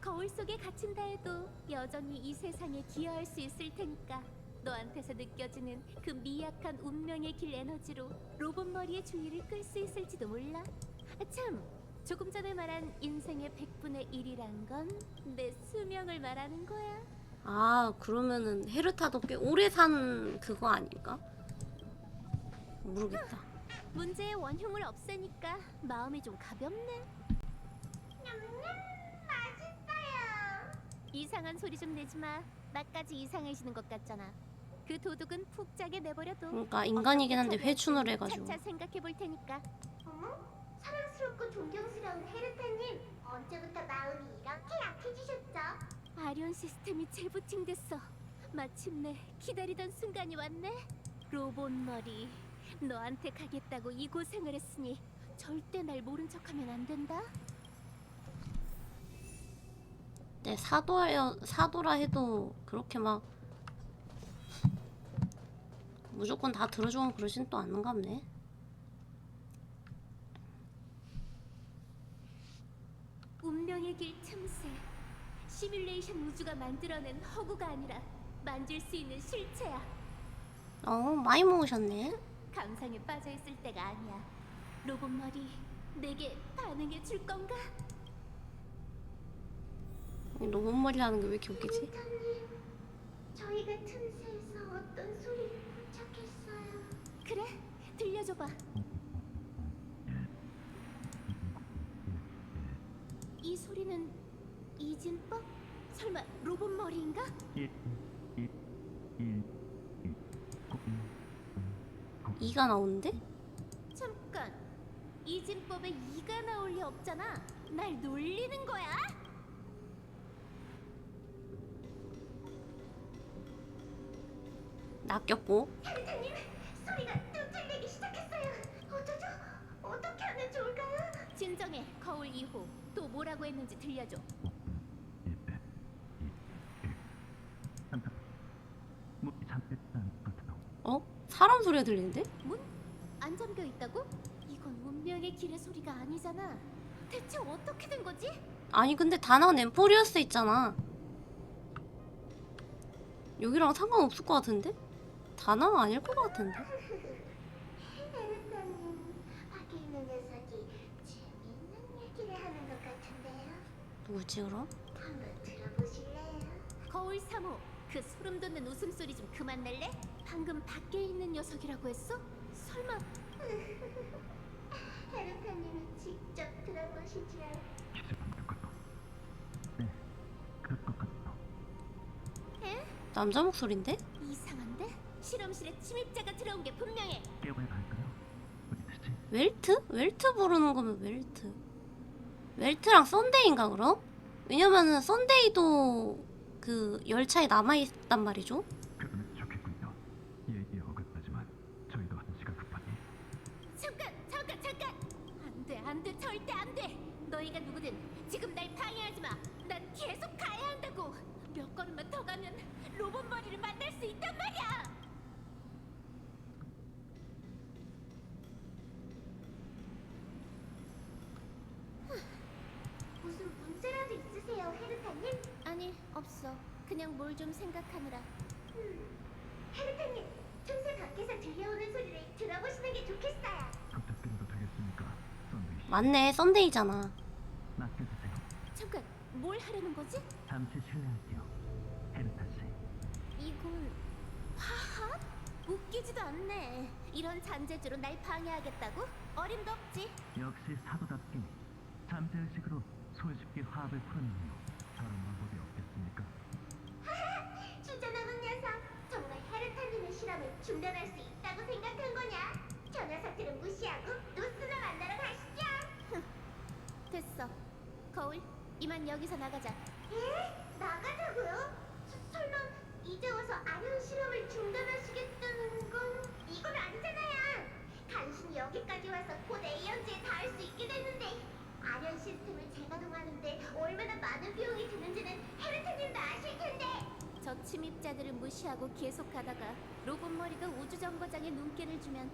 A: 거울 속에 갇힌다 해도 여전히 이 세상에 기여할 수 있을 테니까. 너한테서 느껴지는 그 미약한 운명의 길 에너지로 로봇 머리의 주의를 끌 수 있을지도 몰라. 아, 참, 조금 전에 말한 인생의 100분의 1이란 건 내 수명을 말하는 거야.
B: 아, 그러면은 헤르타도 꽤 오래 산 그거 아닌가? 모르겠다.
A: 문제의 원흉을 없애니까 마음이 좀 가볍네. 맛있어요. 이상한 소리 좀 내지 마. 나까지 이상해지는 것 같잖아. 그 도둑은 푹 짜게 내버려둬.
B: 그러니까 인간이긴 한데 회춘을 해가지고.
A: 차차 생각해 볼 테니까. 어머? 사랑스럽고 존경스러운 헤르타님, 언제부터 마음이 이렇게 약해지셨죠? 아련 시스템이 재부팅됐어. 마침내 기다리던 순간이 왔네. 로봇 머리, 너한테 가겠다고 이 고생을 했으니 절대 날 모른 척하면 안 된다.
B: 네, 사도라 해도 그렇게 막 무조건 다 들어주고 그러진 또 않는가 보네.
A: 운명의 길 틈새. 시뮬레이션 우주가 만들어낸 허구가 아니라 만질 수 있는 실체야.
B: 많이 모으셨네.
A: 감상에 빠져있을 때가 아니야. 로봇 머리, 내게 반응해 줄 건가?
B: 로봇머리라는 게 왜 이렇게 웃기지?
A: 저희가 틈새에서 어떤 소리를 포착했어요. 그래, 들려줘봐. 이 소리는 이진법? 설마 로봇 머리인가?
B: 이가 나오는데?
A: 잠깐, 이진법에 이가 나올 리 없잖아. 날 놀리는 거야?
B: 낚였고.
A: 헤르타님, 소리가 또 들리기 시작했어요. 어쩌죠? 어떻게 하면 좋을까요? 진정해, 거울 2호. 또 뭐라고 했는지 들려줘.
B: 사람 소리가 들리는데?
A: 문? 안 잠겨 있다고? 이건 운명의 길의 소리가 아니잖아. 대체 어떻게 된 거지?
B: 아니 근데 다나는 엠포리어스 있잖아. 여기랑 상관없을 것 같은데? 다나가 아닐 것 같은데?
A: 헤르타님, 밖에 있는 녀석이 재밌는 얘기를 하는 것 같은데요.
B: 누구지 그럼?
A: 한번 들어보실래요? 거울 3호, 그 소름 돋는 웃음소리 좀 그만 낼래? 방금 밖에 있는 녀석이라고 했어? 설마... 헤르타님이 직접 들어보시지요. 에?
B: 남자 목소리인데?
A: 이상한데? 실험실에 침입자가 들어온 게 분명해.
B: 웰트? 웰트 부르는 거면 웰트. 웰트랑 썬데이인가 그럼? 왜냐면은 썬데이도 그 열차에 남아있단 말이죠.
F: 그러면 좋겠군요. 얘기에 어긋나지만 저희도 한시가 급하니
A: 잠깐! 안 돼, 절대 안 돼! 너희가 누구든 지금 날 방해하지 마! 난 계속 가야 한다고! 몇 걸음만 더 가면 로봇 머리를 만날 수 있단 말이야! 무슨 문제라도 있으세요, 헤르타님? 아니, 없어. 그냥 뭘 좀 생각하느라. 헤르타님, 틈새 밖에서 들려오는 소리를 들어보시는 게 좋겠어요.
F: 부탁드려도 되겠습니까? 썬데이 씨,
B: 맞네, 썬데이잖아.
F: 맡겨주세요.
A: 잠깐, 뭘 하려는 거지?
F: 잠시 실례할게요. 헤르타 씨.
A: 이건 화합? 웃기지도 않네. 이런 잔재주로 날 방해하겠다고? 어림도 없지.
F: 역시 사도답게 잠재의식으로 손쉽게 화합을 풀어내네요. 다른 방법이 없겠습니까?
A: 주제 남은 녀석. 정말 헤르타님의 실험을 중단할 수 있다고 생각한 거냐? 저 녀석들은 무시하고 노스나 만나러 가시죠. 됐어. 거울, 이만 여기서 나가자. 예? 나가자고요? 설마 이제 와서 아련 실험을 중단하시겠다는 건 이건 아니잖아요. 간신히 여기까지 와서 곧 에이언즈에 닿을 수 있게 됐는데 아련 시스템을 재가동하는데 얼마나 많은 비용이 드는지는 헤르타님도 아실 텐데. 저 침입자들을 무시하고 계속 가다가 로봇 머리가 우주 정거장에 눈길을 주면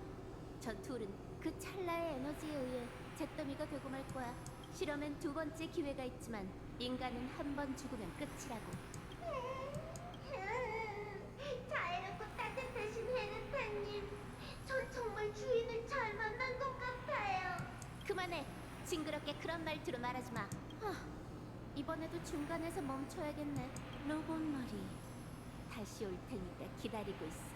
A: 저 둘은 그 찰나의 에너지에 의해 잿더미가 되고 말 거야. 실험엔 두 번째 기회가 있지만 인간은 한 번 죽으면 끝이라고. 자애롭고 따뜻하신 헤르타님, 전 정말 주인을 잘 만난 것 같아요. 그만해. 징그럽게 그런 말투로 말하지 마. 이번에도 중간에서 멈춰야겠네. 로봇 머리, 다시 올 테니까 기다리고 있어.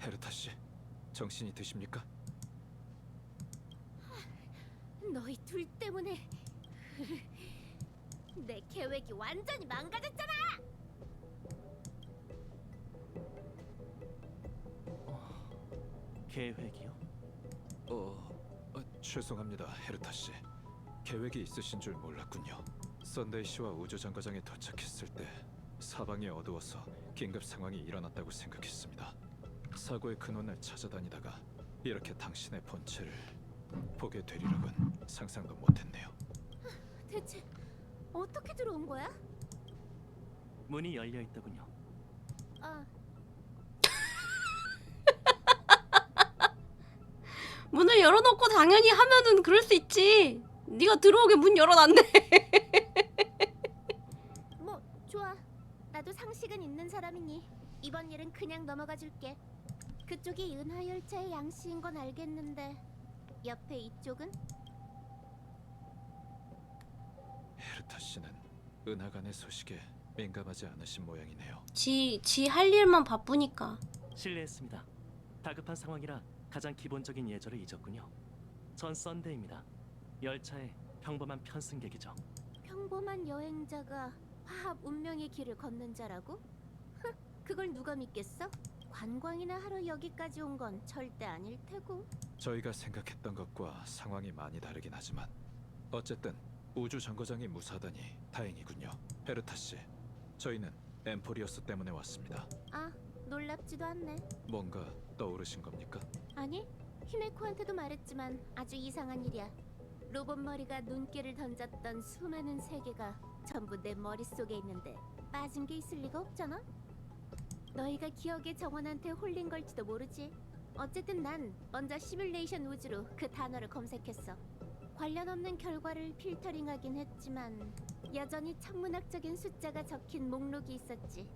C: 헤르타 씨, 정신이 드십니까?
A: 너희 둘 때문에 내 계획이 완전히 망가졌잖아.
E: 계획이요?
C: 죄송합니다, 헤르타 씨. 계획이 있으신 줄 몰랐군요. 썬데이 씨와 우주 정거장에 도착했을 때 사방이 어두워서 긴급 상황이 일어났다고 생각했습니다. 사고의 근원을 찾아다니다가 이렇게 당신의 본체를 보게 되리라곤 상상도 못했네요.
A: 대체 어떻게 들어온 거야?
E: 문이 열려 있더군요.
B: 문을 열어놓고 당연히 하면은 그럴 수 있지. 네가 들어오게 문 열어놨네.
A: 뭐 좋아. 나도 상식은 있는 사람이니 이번 일은 그냥 넘어가 줄게. 그쪽이 은하열차의 양씨인 건 알겠는데 옆에 이쪽은?
C: 헤르타 씨는 은하간의 소식에 민감하지 않으신 모양이네요.
B: 지 할 일만 바쁘니까.
E: 실례했습니다. 다급한 상황이라 가장 기본적인 예절을 잊었군요. 전 썬데이입니다. 열차의 평범한 편승객이죠.
A: 평범한 여행자가 화합 운명의 길을 걷는 자라고? 그걸 누가 믿겠어? 관광이나 하러 여기까지 온 건 절대 아닐 테고.
C: 저희가 생각했던 것과 상황이 많이 다르긴 하지만 어쨌든 우주 정거장이 무사하다니 다행이군요. 헤르타 씨, 저희는 엠포리어스 때문에 왔습니다.
A: 아, 놀랍지도 않네.
C: 뭔가 떠오르신 겁니까?
A: 아니, 히메코한테도 말했지만 아주 이상한 일이야. 로봇 머리가 눈길을 던졌던 수많은 세계가 전부 내 머릿속에 있는데 빠진 게 있을 리가 없잖아? 너희가 기억의 정원한테 홀린 걸지도 모르지. 어쨌든 난 먼저 시뮬레이션 우주로 그 단어를 검색했어. 관련 없는 결과를 필터링하긴 했지만 여전히 천문학적인 숫자가 적힌 목록이 있었지.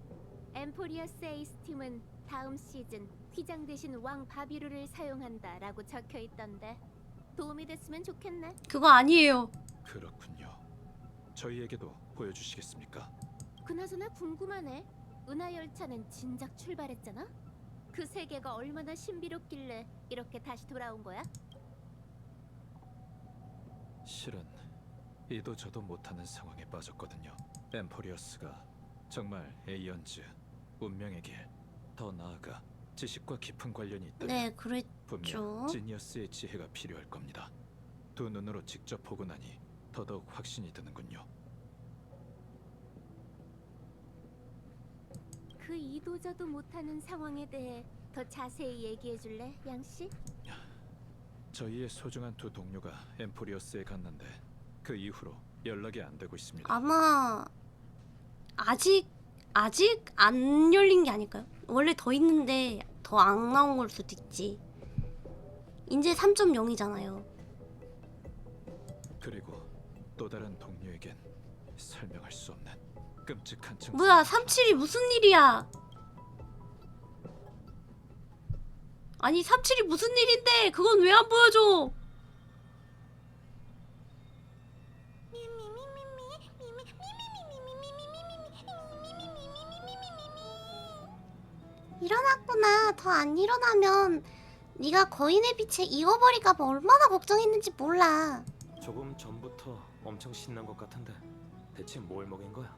A: 엠포리어스 에이스 팀은 다음 시즌 휘장 대신 왕 바비루를 사용한다라고 적혀 있던데 도움이 됐으면 좋겠네.
B: 그거 아니에요.
C: 그렇군요. 저희에게도 보여주시겠습니까?
A: 그나저나 궁금하네. 은하열차는 진작 출발했잖아? 그 세계가 얼마나 신비롭길래 이렇게 다시 돌아온 거야?
C: 실은 이도 저도 못하는 상황에 빠졌거든요. 엠포리어스가 정말 에이언즈, 운명의 길, 더 나아가 지식과 깊은 관련이 있다면
B: 네, 그랬죠.
C: 분명 지니어스의 지혜가 필요할 겁니다.
D: 두 눈으로 직접 보고 나니 더더욱 확신이 드는군요.
A: 그 이도저도 못하는 상황에 대해 더 자세히 얘기해 줄래, 양 씨?
D: 저희의 소중한 두 동료가 엠포리어스에 갔는데 그 이후로 연락이 안 되고 있습니다.
B: 아마 아직 안 열린 게 아닐까요? 원래 더 있는데 더 안 나온 걸 수도 있지. 이제 3.0이잖아요.
D: 그리고 또 다른 동료에겐 설명할 수 없는 끔찍한 증상.
B: 뭐야 37이 무슨 일이야? 아니 37이 무슨 일인데 그건 왜 안 보여줘? 일어났구나. 더 안 일어나면 네가 거인의 빛에 익어버릴까봐 얼마나 걱정했는지 몰라.
G: 조금 전부터 엄청 신난 것 같은데 대체 뭘 먹인 거야?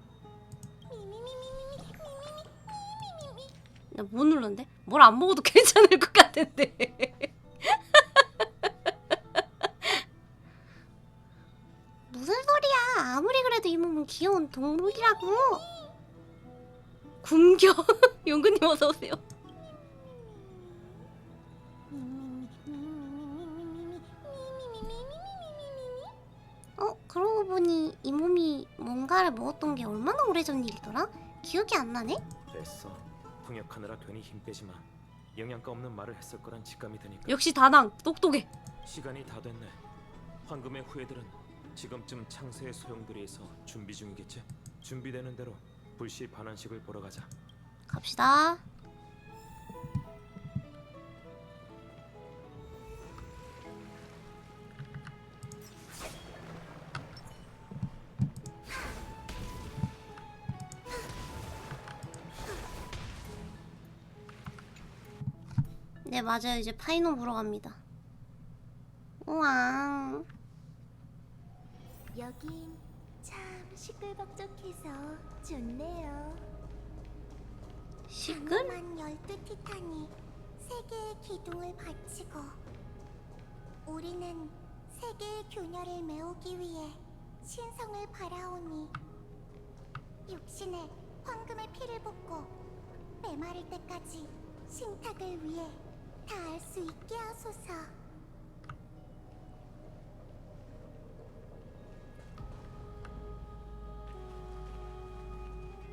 B: 나 뭐 눌렀는데? 뭘 안 먹어도 괜찮을 것 같은데. 무슨 소리야? 아무리 그래도 이 몸은 귀여운 동물이라고. 굶겨. 용근님 어서 오세요. 그러고 보니 이 몸이 뭔가를 먹었던 게 얼마나 오래전 일이더라? 기억이 안 나네?
G: 됐어. 통역하느라 괜히 힘 빼지 마. 영양가 없는 말을 했을 거란 직감이 드니까.
B: 역시 다낭 똑똑해.
G: 시간이 다 됐네. 황금의 후예들은 지금쯤 창세의 소용돌이에서 준비 중이겠지? 준비되는 대로 불시 반환식을 보러 가자.
B: 갑시다. 네 맞아요. 이제 파이논 보러 갑니다. 우왕.
A: 여긴 참 시끌벅적해서 좋네요.
B: 시끌?
A: 만 12티탄이 세계의 기둥을 바치고 우리는 세계의 균열을 메우기 위해 신성을 바라오니 육신에 황금의 피를 붓고 메마를 때까지 신탁을 위해 닿을 수 있게 하소서.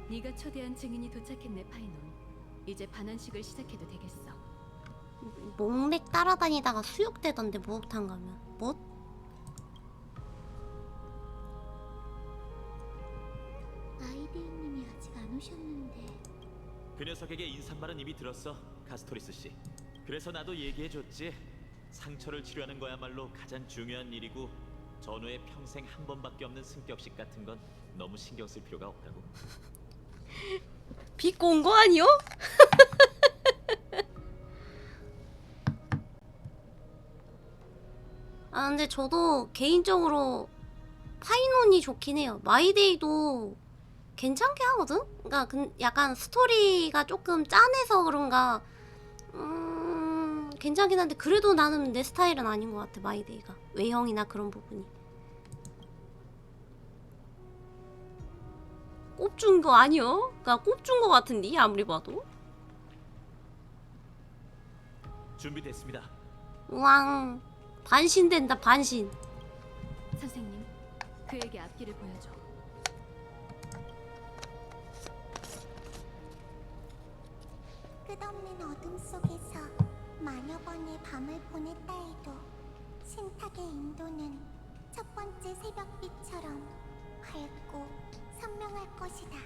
H: 네가 초대한 증인이 도착했네, 파이논. 이제 반환식을 시작해도 되겠어.
B: 목맥 따라다니다가 수육되던데 목욕탕 가면. 뭐?
A: 아이데이님이 아직 안 오셨는데
E: 그 녀석에게 인사말은 이미 들었어, 가스토리스 씨. 그래서 나도 얘기해줬지. 상처를 치료하는 거야말로 가장 중요한 일이고 전후에 평생 한 번밖에 없는 승격식 같은 건 너무 신경 쓸 필요가 없다고.
B: 비꼬 온 거 아니요? 아 근데 저도 개인적으로 파이논이 좋긴 해요. 마이데이도 괜찮게 하거든? 그러니까 약간 스토리가 조금 짠해서 그런가 괜찮긴 한데 그래도 나는 내 스타일은 아닌 것 같아. 마이데이가 외형이나 그런 부분이 꼽준 거 아니요? 그러니까 꼽준 거 같은데 아무리 봐도.
E: 준비됐습니다.
B: 우왕 반신된다 반신.
H: 선생님, 그에게 앞길을 보여줘.
A: 끝없는 어둠 속에서 마녀 번의 밤을 보냈다 해도 신탁의 인도는 첫 번째 새벽빛처럼 밝고 선명할 것이다.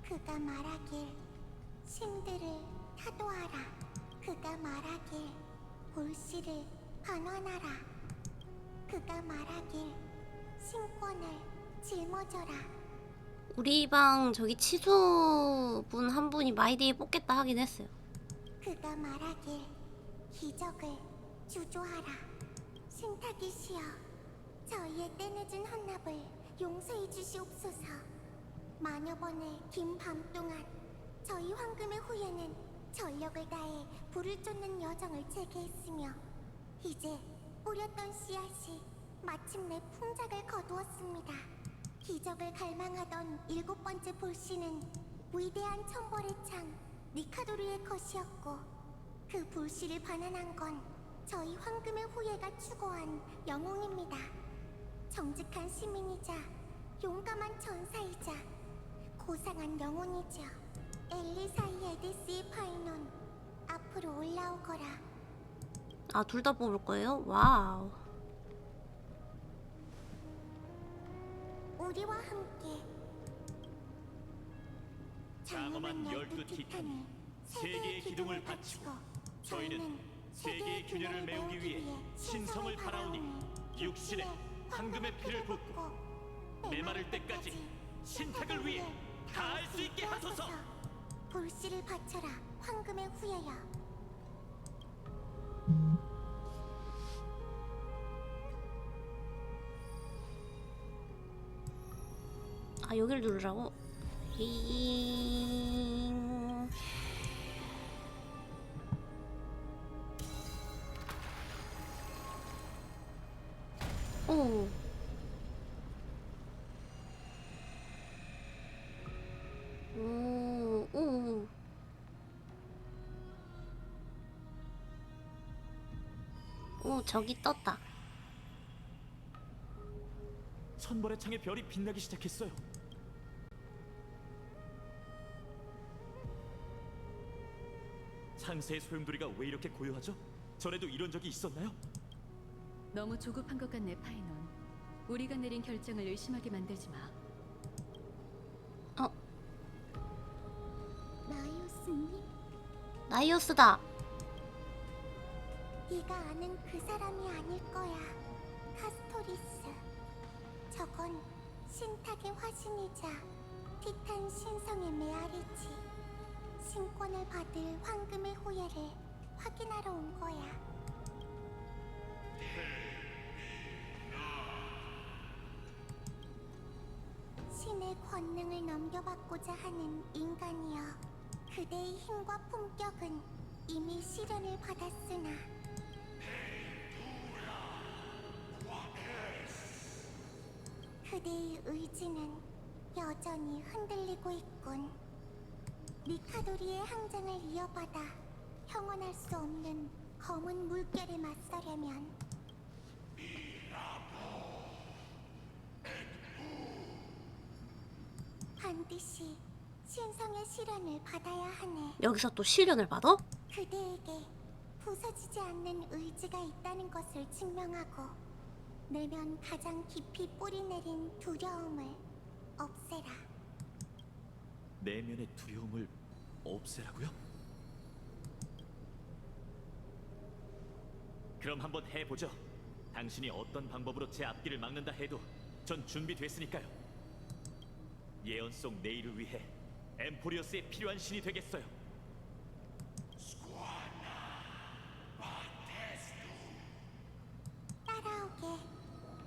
A: 그가 말하길 신들을 타도하라. 그가 말하길 볼씨를 반환하라. 그가 말하길 신권을 짊어져라.
B: 우리 방 저기 치수분 한 분이 마이데이 뽑겠다 하긴 했어요.
A: 그가 말하길 기적을 주조하라. 신탁이시여, 저희의 때늦은 헌납을 용서해 주시옵소서. 마녀번의 긴 밤 동안 저희 황금의 후예는 전력을 다해 불을 쫓는 여정을 재개했으며 이제 뿌렸던 씨앗이 마침내 풍작을 거두었습니다. 기적을 갈망하던 7번째 불씨는 위대한 천벌의 창 니카도르의 것이었고, 그 불씨를 반환한 건 저희 황금의 후예가 추구한 영웅입니다. 정직한 시민이자 용감한 전사이자 고상한 영혼이죠. 엘리사이 에디스의 파이논, 앞으로 올라오거라.
B: 아, 둘 다 뽑을 거예요? 와우.
A: 우리와 함께
E: 장엄한 12 티탄이 세계의 기둥을 바치고 저희는 세계의 균열을 메우기 위해 신성을 바라오니 육신에 황금의 피를 붓고 메마를 때까지 신탁을 위해 다할 수 있게 하소서.
A: 불씨를 바쳐라, 황금의 후예여.
B: 아, 여길 누르라고? 잉. 오. 오, 오. 오, 저기 떴다.
E: 천벌의 창에 별이 빛나기 시작했어요. 창세의 소용돌이가 왜 이렇게 고요하죠? 전에도 이런 적이 있었나요?
H: 너무 조급한 것 같네, 파이논. 우리가 내린 결정을 의심하게 만들지 마.
A: 나이오스님,
B: 나이오스다.
A: 네가 아는 그 사람이 아닐 거야. 카스토리스. 저건 신탁의 화신이자 티탄 신성의 메아리지. 신권을 받을 황금의 후예를 확인하러 온 거야. 신의 권능을 넘겨받고자 하는 인간이여, 그대의 힘과 품격은 이미 시련을 받았으나 그대의 의지는 여전히 흔들리고 있군. 니카도리의 항쟁을 이어받아 형언할 수 없는 검은 물결에 맞서려면 반드시 신성의 시련을 받아야 하네.
B: 여기서 또 시련을 받아?
A: 그대에게 부서지지 않는 의지가 있다는 것을 증명하고 내면 가장 깊이 뿌리내린 두려움을 없애라.
E: 내면의 두려움을 없애라고요? 그럼 한번 해보죠. 당신이 어떤 방법으로 제 앞길을 막는다 해도 전 준비됐으니까요. 예언 속 내일을 위해 엠포리어스에 필요한 신이 되겠어요.
A: 따라오게,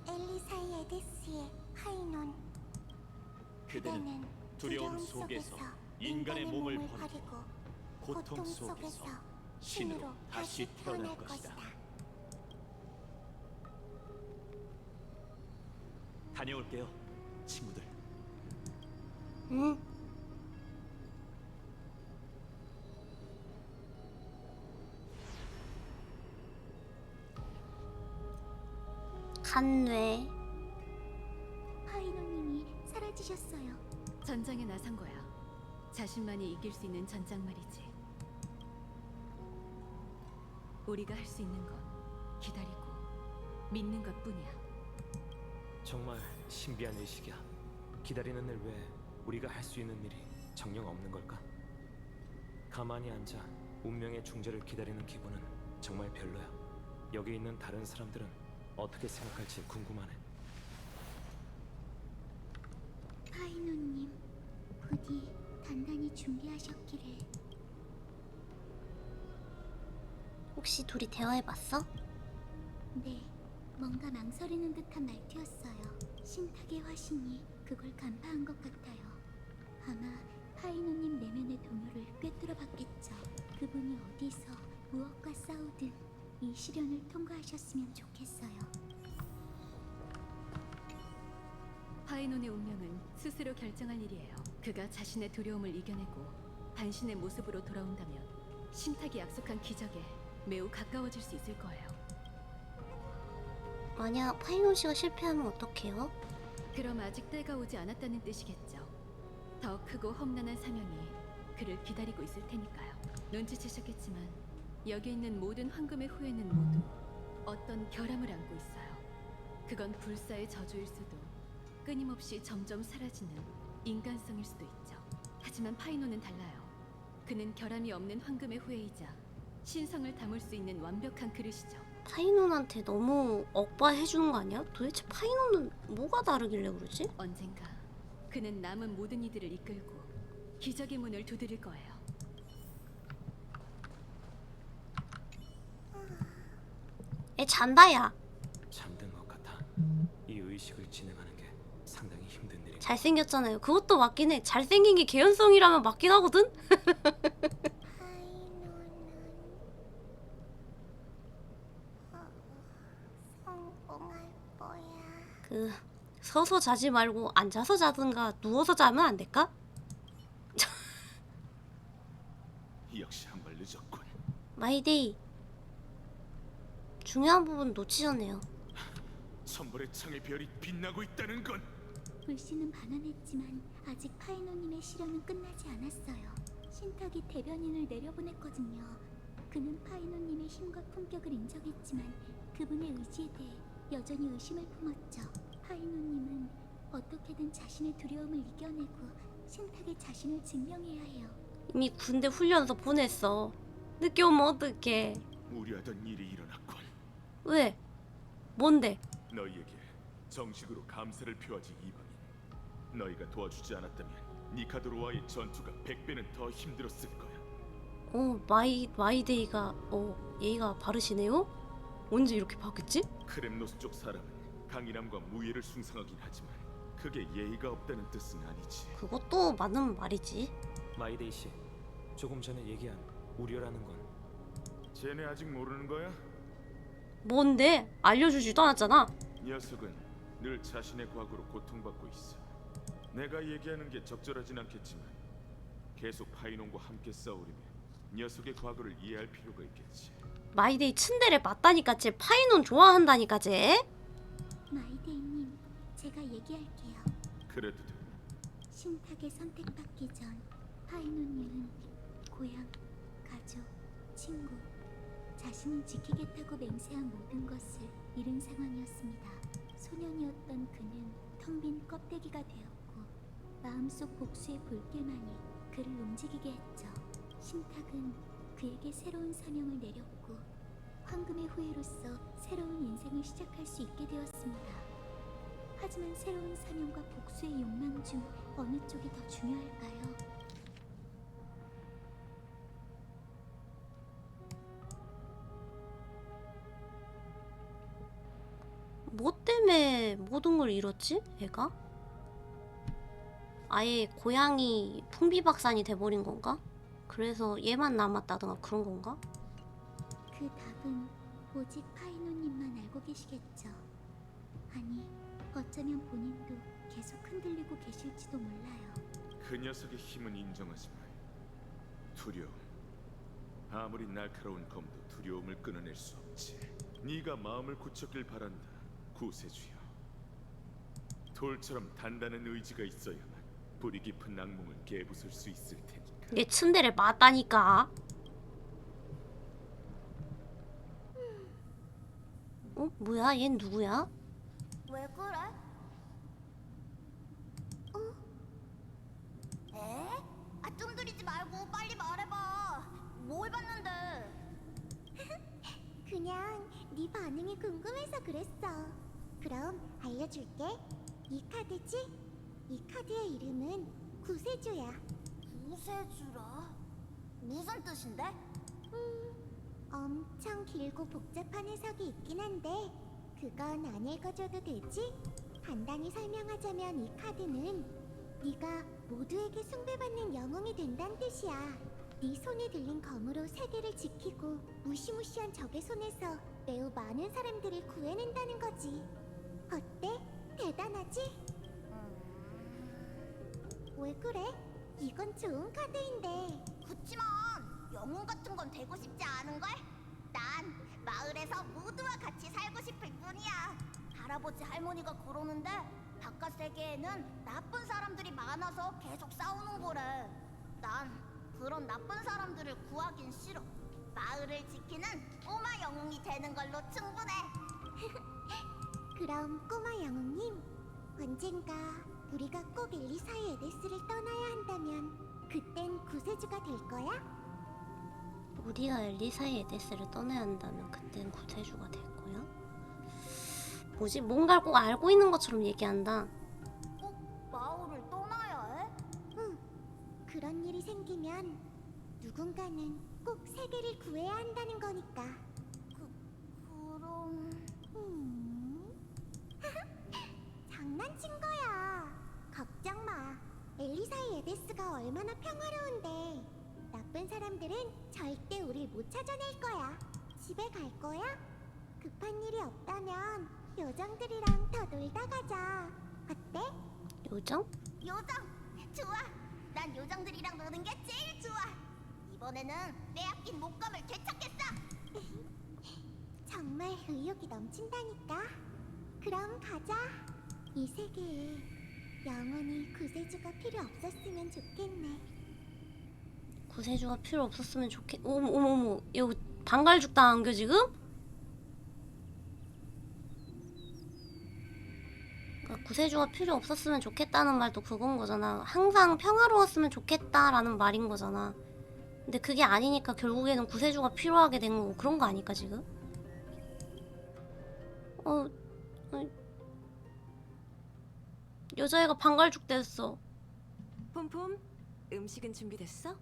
A: 엘리사이 에데스의 파이논.
E: 그대는 두려움 속에서 인간의 몸을 버리고 고통 속에서 신으로 다시 태어날 것이다. 다녀올게요, 친구들.
B: 응. 간뇌.
A: 파이노님이 사라지셨어요.
H: 전장에 나선 거야. 자신만이 이길 수 있는 전장 말이지. 우리가 할 수 있는 건 기다리고 믿는 것뿐이야.
G: 정말 신비한 의식이야. 기다리는 일 외에 우리가 할 수 있는 일이 정녕 없는 걸까? 가만히 앉아 운명의 중재를 기다리는 기분은 정말 별로야. 여기 있는 다른 사람들은 어떻게 생각할지 궁금하네.
A: 파이노님, 부디 단단히 준비하셨기를.
B: 혹시 둘이 대화해봤어?
A: 네, 뭔가 망설이는 듯한 말투였어요. 신탁의 화신이 그걸 간파한 것 같아요. 아마 파이노님 내면의 동요를 꿰뚫어 봤겠죠. 그분이 어디서 무엇과 싸우든 이 시련을 통과하셨으면 좋겠어요.
H: 파이논의 운명은 스스로 결정할 일이에요. 그가 자신의 두려움을 이겨내고 반신의 모습으로 돌아온다면 신탁이 약속한 기적에 매우 가까워질 수 있을 거예요.
B: 만약 파이논 씨가 실패하면 어떡해요?
H: 그럼 아직 때가 오지 않았다는 뜻이겠죠. 더 크고 험난한 사명이 그를 기다리고 있을 테니까요. 눈치채셨겠지만 여기 있는 모든 황금의 후예는 모두 어떤 결함을 안고 있어요. 그건 불사의 저주일 수도 끊임없이 점점 사라지는 인간성일 수도 있죠. 하지만 파이논은 달라요. 그는 결함이 없는 황금의 후예이자 신성을 담을 수 있는 완벽한 그릇이죠.
B: 파이논한테 너무 억바해주는 거 아니야? 도대체 파이논은 뭐가 다르길래 그러지?
H: 언젠가 그는 남은 모든 이들을 이끌고 기적의 문을 두드릴 거예요.
B: 애 잔다 야.
G: 잠든 것 같아. 이 의식을 진행하는 게 상당히 힘든 일이야.
B: 잘생겼잖아요. 그것도 맞긴 해. 잘생긴 게 개연성이라면 맞긴 하거든?
A: 성공할 거야.
B: 그 서서 자지 말고 앉아서 자든가 누워서 자면 안 될까?
D: 역시 한 발 늦었군.
B: 마이데이 중요한 부분 놓치셨네요.
D: 천벌의 창의 별이 빛나고 있다는 건
A: 불씨는 반환했지만 아직 파이노님의 시련은 끝나지 않았어요. 신탁이 대변인을 내려보냈거든요. 그는 파이노님의 힘과 품격을 인정했지만 그분의 의지에 대해 여전히 의심을 품었죠. 파이노님은 어떻게든 자신의 두려움을 이겨내고 신탁의 자신을 증명해야 해요.
B: 이미 군대 훈련소 보냈어. 늦게 오면 어떡해.
D: 우려하던 일이 일어났군.
B: 왜? 뭔데?
D: 너희에게 정식으로 감사를 표하지 이방인. 너희가 도와주지 않았다면 니카도로와의 전투가 100배는 더 힘들었을 거야.
B: 마이데이가 예의가 바르시네요? 언제 이렇게 바뀌었지?
D: 크렘노스 쪽 사람은 강인함과 무예를 숭상하긴 하지만 그게 예의가 없다는 뜻은 아니지.
B: 그것도 맞는 말이지.
G: 마이데이 씨, 조금 전에 얘기한 우려라는 건
D: 쟤네 아직 모르는 거야?
B: 뭔데? 알려주지도 않았잖아.
D: 녀석은 늘 자신의 과거로 고통받고 있어. 내가 얘기하는 게 적절하진 않겠지만 계속 파이논과 함께 싸우려면 녀석의 과거를 이해할 필요가 있겠지.
B: 마이데이 츤데레 맞다니까. 쟤 파이논 좋아한다니까 쟤.
A: 마이데이님, 제가 얘기할게요.
D: 그래도 돼.
A: 신탁에 선택받기 전 파이노님은 고향, 가족, 친구, 자신을 지키겠다고 맹세한 모든 것을 잃은 상황이었습니다. 소년이었던 그는 텅 빈 껍데기가 되었고 마음속 복수의 불길만이 그를 움직이게 했죠. 신탁은 그에게 새로운 사명을 내렸고 황금의 후예로서 새로운 인생을 시작할 수 있게 되었습니다. 하지만 새로운 사명과 복수의 욕망 중 어느 쪽이 더 중요할까요?
B: 뭐 때문에 모든 걸 잃었지? 애가? 아예 고향이 풍비박산이 돼버린 건가? 그래서 얘만 남았다던가 그런 건가?
A: 그 답은 오직 파이노님만 알고 계시겠죠. 아니, 어쩌면 본인도 계속 흔들리고 계실지도 몰라요.
D: 그 녀석의 힘은 인정하지만 두려움. 아무리 날카로운 검도 두려움을 끊어낼 수 없지. 네가 마음을 굳혔길 바란다, 구세주여. 돌처럼 단단한 의지가 있어야만 뿌리 깊은 악몽을 깨부술 수 있을 테니까.
B: 얘 츤데레 맞다니까. 뭐야? 얜 누구야?
A: 왜 그래? 에? 뚱들이지 말고 빨리 말해봐. 뭘 봤는데? 그냥 네 반응이 궁금해서 그랬어. 그럼 알려줄게. 이 카드지? 이 카드의 이름은 구세주야. 구세주라? 무슨 뜻인데? 엄청 길고 복잡한 해석이 있긴 한데 그건 안 읽어줘도 되지? 간단히 설명하자면 이 카드는 네가 모두에게 숭배받는 영웅이 된다는 뜻이야. 네 손에 들린 검으로 세계를 지키고 무시무시한 적의 손에서 매우 많은 사람들을 구해낸다는 거지. 어때? 대단하지? 왜 그래? 이건 좋은 카드인데. 그치만 영웅 같은 건 되고 싶지 않은걸? 난 마을에서 모두와 같이 살고 싶을 뿐이야. 할아버지 할머니가 그러는데 바깥 세계에는 나쁜 사람들이 많아서 계속 싸우는 거래. 난 그런 나쁜 사람들을 구하긴 싫어. 마을을 지키는 꼬마 영웅이 되는 걸로 충분해. 그럼 꼬마 영웅님, 언젠가 우리가 꼭 엘리사의 에데스를 떠나야 한다면 그땐 구세주가 될 거야?
B: 우리가 엘리사의 에데스를 떠나야 한다면 그땐 구세주가 될 거야? 뭐지? 뭔가를 꼭 알고 있는 것처럼 얘기한다.
A: 꼭 마을을 떠나야 해? 응. 그런 일이 생기면 누군가는 꼭 세계를 구해야 한다는 거니까. 그럼... 장난친 거야. 걱정 마. 엘리사의 에데스가 얼마나 평화로운데. 나쁜 사람들은 절대 우릴 못 찾아낼 거야. 집에 갈 거야? 급한 일이 없다면 요정들이랑 더 놀다 가자. 어때?
B: 요정?
A: 요정! 좋아! 난 요정들이랑 노는 게 제일 좋아! 이번에는 빼앗긴 목감을 되찾겠어! 정말 의욕이 넘친다니까. 그럼 가자. 이 세계에 영원히 구세주가 필요 없었으면 좋겠네.
B: 구세주가 필요 없었으면 좋겠... 어머머머, 이거 방갈죽 당한겨 지금? 그러니까 구세주가 필요 없었으면 좋겠다는 말도 그건 거잖아. 항상 평화로웠으면 좋겠다라는 말인 거잖아. 근데 그게 아니니까 결국에는 구세주가 필요하게 된 거고 그런 거 아닐까 지금? 여자애가 방갈죽 됐어.
H: 폼폼, 음식은 준비됐어?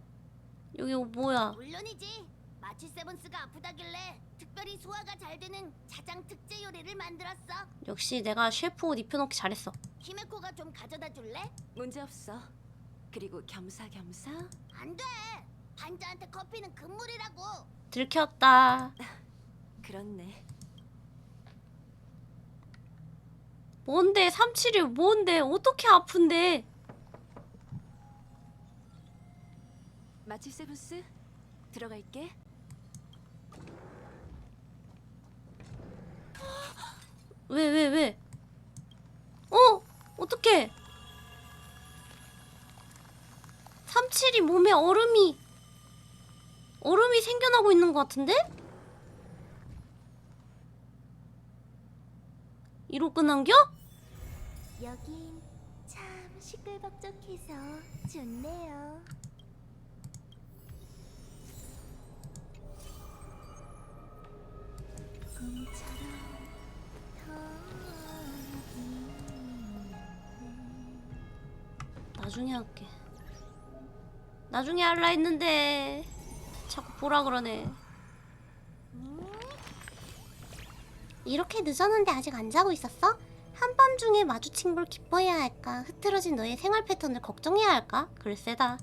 B: 여기 뭐야?
A: 물론이지. 마치 세븐스가 아프다길래 특별히 소화가 잘 되는 자장 특제 요리를 만들었어.
B: 역시 내가 셰프 옷 입혀놓기 잘했어.
A: 히메코가 좀 가져다 줄래?
H: 문제 없어. 그리고 겸사겸사.
A: 안 돼. 반자한테 커피는 금물이라고.
B: 들켰다.
H: 그렇네.
B: 뭔데 37이 뭔데 어떻게 아픈데?
H: 마치 세븐스, 들어갈게.
B: 왜? 어떡해? 37이 몸에 얼음이 생겨나고 있는 것 같은데? 이로 끝난겨?
A: 여긴 참 시끌벅적해서 좋네요. 꿈처럼
B: 나중에 할게. 나중에 할라 했는데 자꾸 보라 그러네. 이렇게 늦었는데 아직 안 자고 있었어? 한밤중에 마주친 걸 기뻐해야 할까? 흐트러진 너의 생활 패턴을 걱정해야 할까? 글쎄다.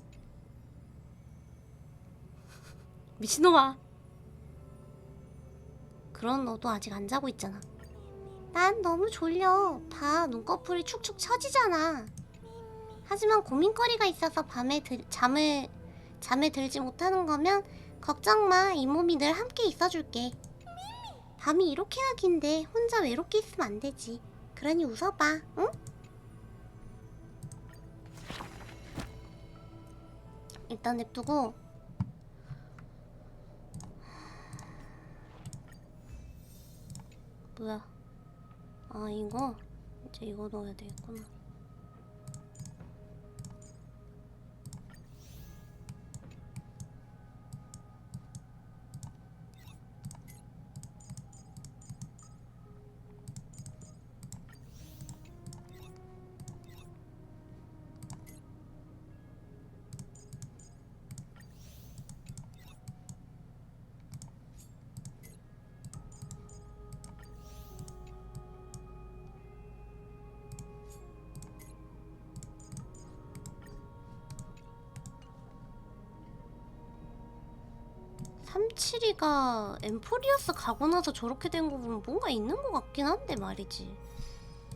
B: 미친놈아. 그런 너도 아직 안 자고 있잖아. 난 너무 졸려. 봐, 눈꺼풀이 축축 처지잖아. 하지만 고민거리가 있어서 잠에 들지 못하는 거면 걱정 마. 이 몸이 늘 함께 있어줄게. 밤이 이렇게나 긴데 혼자 외롭게 있으면 안 되지. 그러니 웃어봐, 응? 일단 냅두고 뭐야? 아 이거 이제 이거 넣어야 되겠구나. 삼칠이가 엠포리어스 가고 나서 저렇게 된 거 보면 뭔가 있는 것 같긴 한데 말이지.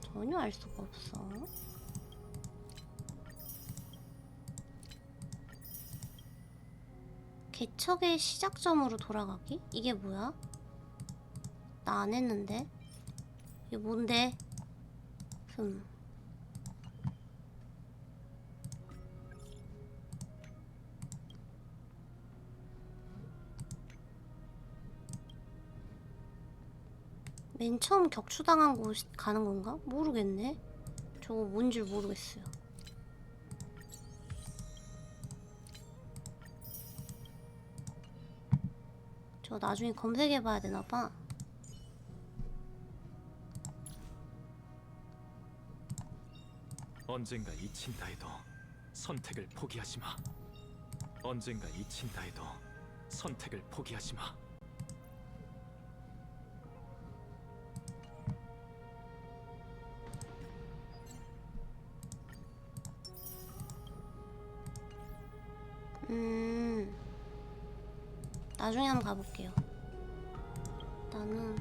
B: 전혀 알 수가 없어. 개척의 시작점으로 돌아가기? 이게 뭐야? 나 안 했는데. 이게 뭔데? 맨 처음 격추당한 곳 가는 건가? 모르겠네. 저거 뭔 줄 모르겠어요. 저 나중에 검색해봐야 되나봐.
C: 언젠가 잊힌다 해도 선택을 포기하지 마. 언젠가 잊힌다 해도 선택을 포기하지 마.
B: 나중에 한번 가볼게요. 나는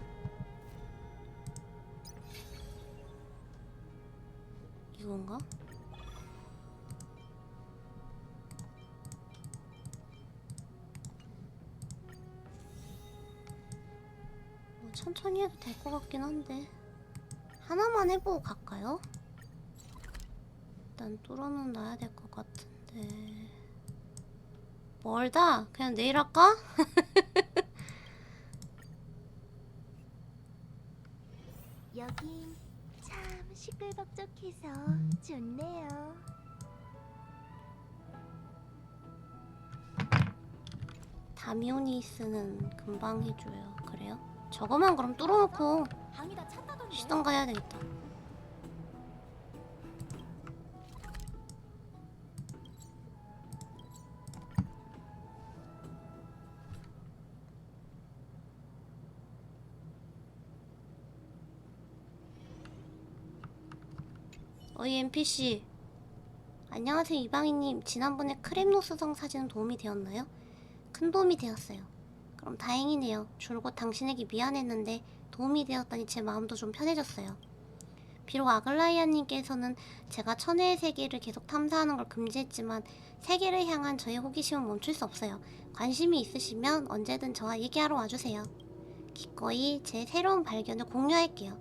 B: 이건가? 뭐 천천히 해도 될 것 같긴 한데 하나만 해보고 갈까요? 일단 뚫어는 놔야 될 것 같은데 멀다. 그냥 내일 할까?
A: 여긴 참 시끌벅적해서 좋네요.
B: 다미오니스는 금방 해줘요. 그래요? 저거만 그럼 뚫어놓고
A: 방이 다 찼다던데.
B: 쉬던가 해야 되겠다. 어이 NPC 안녕하세요 이방희님. 지난번에 크렘노스성 사진은 도움이 되었나요? 큰 도움이 되었어요. 그럼 다행이네요. 줄곧 당신에게 미안했는데 도움이 되었다니 제 마음도 좀 편해졌어요. 비록 아글라이아님께서는 제가 천혜의 세계를 계속 탐사하는 걸 금지했지만 세계를 향한 저의 호기심은 멈출 수 없어요. 관심이 있으시면 언제든 저와 얘기하러 와주세요. 기꺼이 제 새로운 발견을 공유할게요.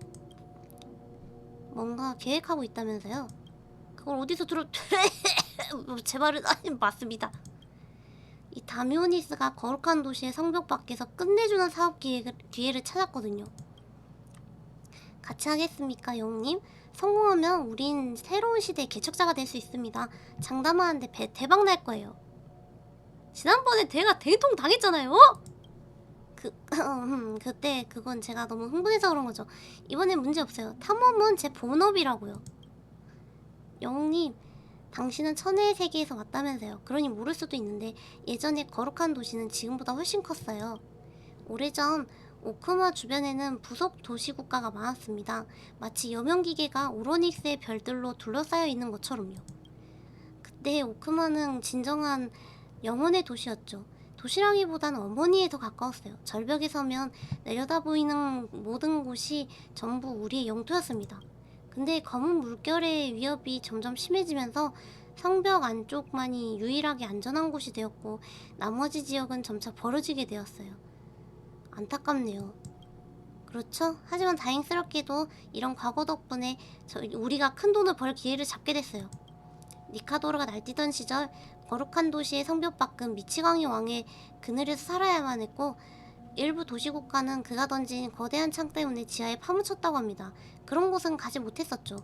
B: 뭔가 계획하고 있다면서요? 그걸 어디서 제 말은 아니 맞습니다. 이 다미오니스가 거룩한 도시의 성벽 밖에서 끝내주는 사업 기회를 찾았거든요. 같이 하겠습니까, 영웅님? 성공하면 우린 새로운 시대의 개척자가 될 수 있습니다. 장담하는데 대박 날 거예요. 지난번에 제가 대통 당했잖아요. 그때 그건 제가 너무 흥분해서 그런 거죠. 이번엔 문제 없어요. 탐험은 제 본업이라고요. 영웅님, 당신은 천혜의 세계에서 왔다면서요. 그러니 모를 수도 있는데 예전에 거룩한 도시는 지금보다 훨씬 컸어요. 오래전 오크마 주변에는 부속 도시 국가가 많았습니다. 마치 여명기계가 오로닉스의 별들로 둘러싸여 있는 것처럼요. 그때 오크마는 진정한 영혼의 도시였죠. 도시라기보단 어머니에 더 가까웠어요. 절벽에 서면 내려다 보이는 모든 곳이 전부 우리의 영토였습니다. 근데 검은 물결의 위협이 점점 심해지면서 성벽 안쪽만이 유일하게 안전한 곳이 되었고 나머지 지역은 점차 벌어지게 되었어요. 안타깝네요. 그렇죠? 하지만 다행스럽게도 이런 과거 덕분에 우리가 큰 돈을 벌 기회를 잡게 됐어요. 니카도르가 날뛰던 시절 거룩한 도시의 성벽 밖은 미치광이 왕의 그늘에서 살아야만 했고 일부 도시국가는 그가 던진 거대한 창 때문에 지하에 파묻혔다고 합니다. 그런 곳은 가지 못했었죠.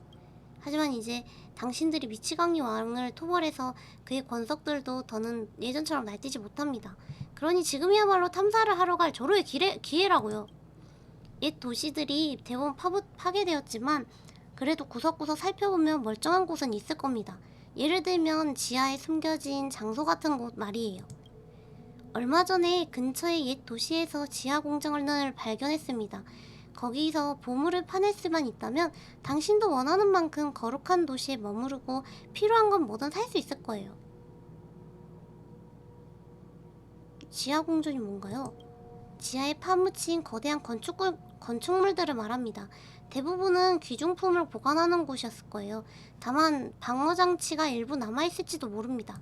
B: 하지만 이제 당신들이 미치광이 왕을 토벌해서 그의 권속들도 더는 예전처럼 날뛰지 못합니다. 그러니 지금이야말로 탐사를 하러 갈 절호의 기회라고요. 옛 도시들이 대부분 파괴되었지만 그래도 구석구석 살펴보면 멀쩡한 곳은 있을 겁니다. 예를 들면 지하에 숨겨진 장소 같은 곳 말이에요. 얼마 전에 근처의 옛 도시에서 지하 공장을 발견했습니다. 거기서 보물을 파낼 수만 있다면 당신도 원하는 만큼 거룩한 도시에 머무르고 필요한 건 뭐든 살 수 있을 거예요. 지하 공전이 뭔가요? 지하에 파묻힌 거대한 건축물들을 말합니다. 대부분은 귀중품을 보관하는 곳이었을 거예요. 다만 방어장치가 일부 남아있을지도 모릅니다.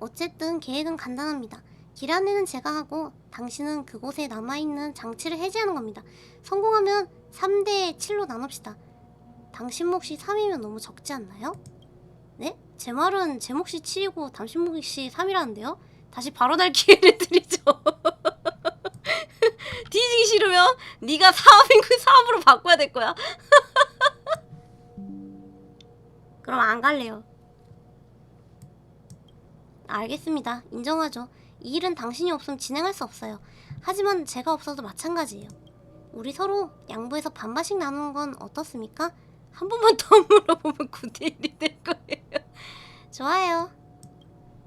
B: 어쨌든 계획은 간단합니다. 길 안내는 제가 하고 당신은 그곳에 남아있는 장치를 해제하는 겁니다. 성공하면 3대 7로 나눕시다. 당신 몫이 3이면 너무 적지 않나요? 네? 제 말은 제 몫이 7이고 당신 몫이 3이라는데요? 다시 바로 날 기회를 드리죠. 뒤지기 싫으면 네가 4인 그 3으로 바꿔야 될 거야. 그럼 안 갈래요. 알겠습니다. 인정하죠. 이 일은 당신이 없으면 진행할 수 없어요. 하지만 제가 없어도 마찬가지예요. 우리 서로 양보해서 반반씩 나누는 건 어떻습니까? 한 번만 더 물어보면 9대1이 될 거예요. 좋아요.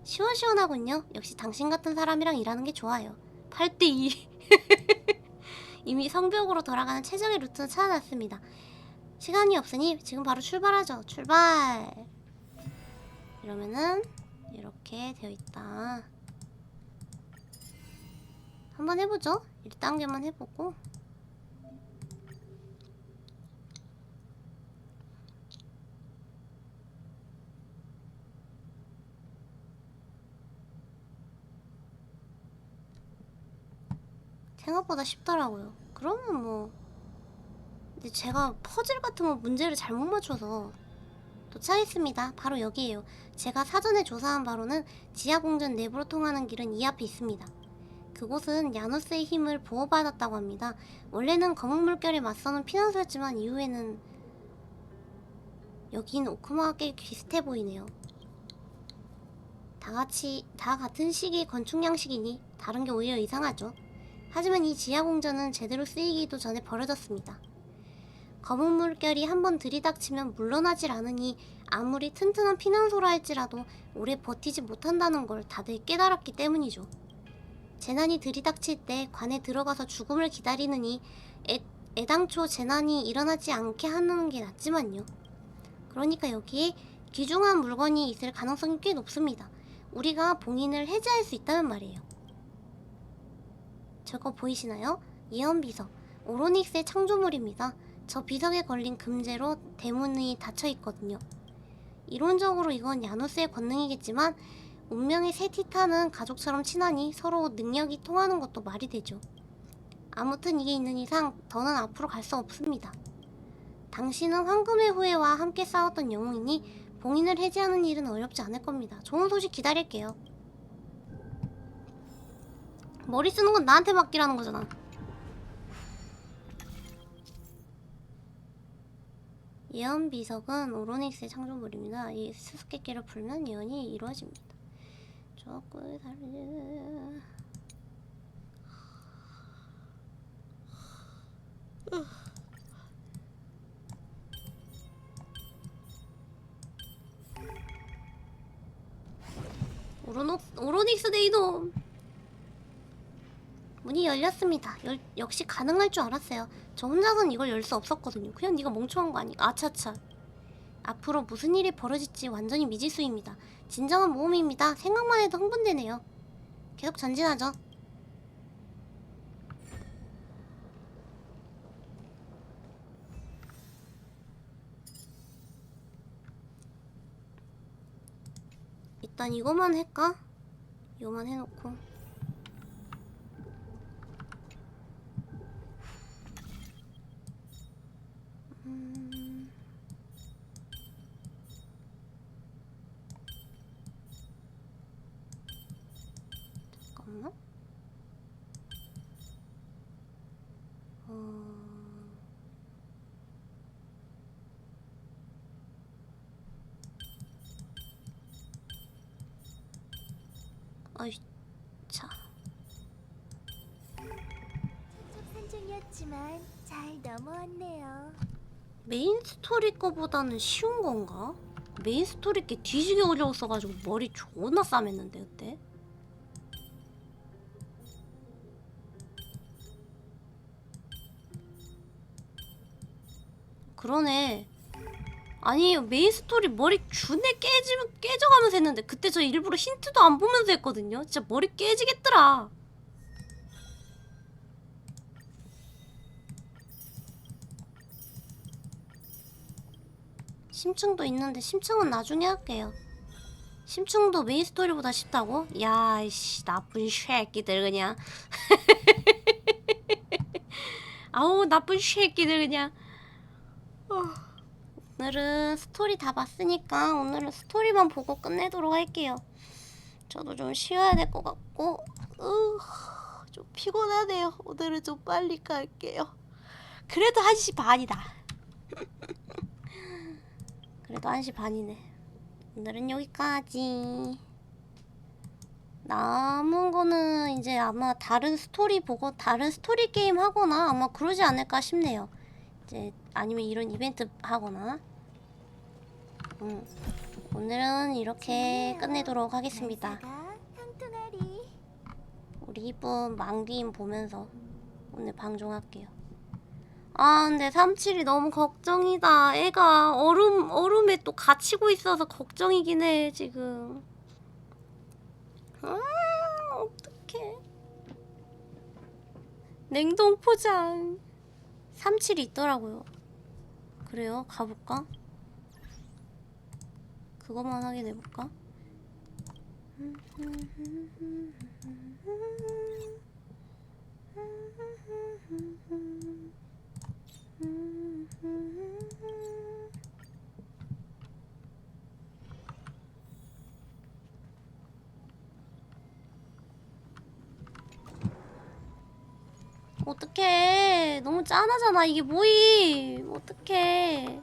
B: 시원시원하군요. 역시 당신 같은 사람이랑 일하는 게 좋아요. 8대2. 이미 성벽으로 돌아가는 최적의 루트는 찾아놨습니다. 시간이 없으니 지금 바로 출발하죠. 출발. 이러면은 이렇게 되어 있다. 한번 해보죠. 1단계만 해보고. 생각보다 쉽더라고요. 그러면 뭐. 근데 제가 퍼즐 같은 거 문제를 잘못 맞춰서. 도착했습니다. 바로 여기에요. 제가 사전에 조사한 바로는 지하 궁전 내부로 통하는 길은 이 앞에 있습니다. 그곳은 야누스의 힘을 보호받았다고 합니다. 원래는 검은 물결에 맞서는 피난소였지만 이후에는 여긴 오크마와 꽤 비슷해 보이네요. 다 같은 시기의 건축 양식이니 다른 게 오히려 이상하죠. 하지만 이 지하 궁전은 제대로 쓰이기도 전에 버려졌습니다. 검은 물결이 한번 들이닥치면 물러나질 않으니 아무리 튼튼한 피난소라 할지라도 오래 버티지 못한다는 걸 다들 깨달았기 때문이죠. 재난이 들이닥칠 때 관에 들어가서 죽음을 기다리느니 애당초 재난이 일어나지 않게 하는 게 낫지만요. 그러니까 여기에 귀중한 물건이 있을 가능성이 꽤 높습니다. 우리가 봉인을 해제할 수 있다면 말이에요. 저거 보이시나요? 예언비석, 오로닉스의 창조물입니다. 저 비석에 걸린 금제로 대문이 닫혀있거든요. 이론적으로 이건 야누스의 권능이겠지만 운명의 새 티탄은 가족처럼 친하니 서로 능력이 통하는 것도 말이 되죠. 아무튼 이게 있는 이상 더는 앞으로 갈 수 없습니다. 당신은 황금의 후예와 함께 싸웠던 영웅이니 봉인을 해제하는 일은 어렵지 않을 겁니다. 좋은 소식 기다릴게요. 머리 쓰는 건 나한테 맡기라는 거잖아. 예언 비석은 오로닉스의 창조물입니다. 이 수수께끼를 풀면 예언이 이루어집니다. 조금 다르. 오로닉스 데이도 문이 열렸습니다. 역시 가능할 줄 알았어요. 저 혼자서는 이걸 열 수 없었거든요. 그냥 네가 멍청한 거 아니야. 아차차. 앞으로 무슨 일이 벌어질지 완전히 미지수입니다. 진정한 모험입니다. 생각만 해도 흥분되네요. 계속 전진하죠. 일단 이거만 할까? 이거만 해놓고 잠깐만. 어이, 자.
A: 천적산중이었지만 잘 넘어왔네요.
B: 메인 스토리 거보다는 쉬운 건가? 메인 스토리 게 뒤지게 어려웠어가지고 머리 존나 싸맸는데 그때? 그러네. 아니 메인 스토리 머리 준에 깨져가면서 했는데 그때 저 일부러 힌트도 안 보면서 했거든요. 진짜 머리 깨지겠더라. 심층도 있는데 심층은 나중에 할게요. 심층도 메인 스토리보다 쉽다고? 야이씨 나쁜 쉐끼들 그냥. 아우 나쁜 쉐끼들 그냥. 오늘은 스토리 다 봤으니까 오늘은 스토리만 보고 끝내도록 할게요. 저도 좀 쉬어야 될 것 같고 좀 피곤하네요. 오늘은 좀 빨리 갈게요. 그래도 1시 반이다. 그래도 1시 반이네. 오늘은 여기까지. 남은 거는 이제 아마 다른 스토리 보고 다른 스토리 게임 하거나 아마 그러지 않을까 싶네요. 이제 아니면 이런 이벤트 하거나. 오늘은 이렇게 끝내도록 하겠습니다.
A: 날짜가 형통하리.
B: 우리 이쁜 망귀인 보면서 오늘 방송할게요. 아 근데 37이 너무 걱정이다. 애가 얼음에 또 갇히고 있어서 걱정이긴 해 지금. 아 어떡해. 냉동 포장 37이 있더라고요. 그래요? 가볼까? 그것만 확인해볼까? 어떡해. 너무 짠하잖아. 이게 뭐임. 어떡해.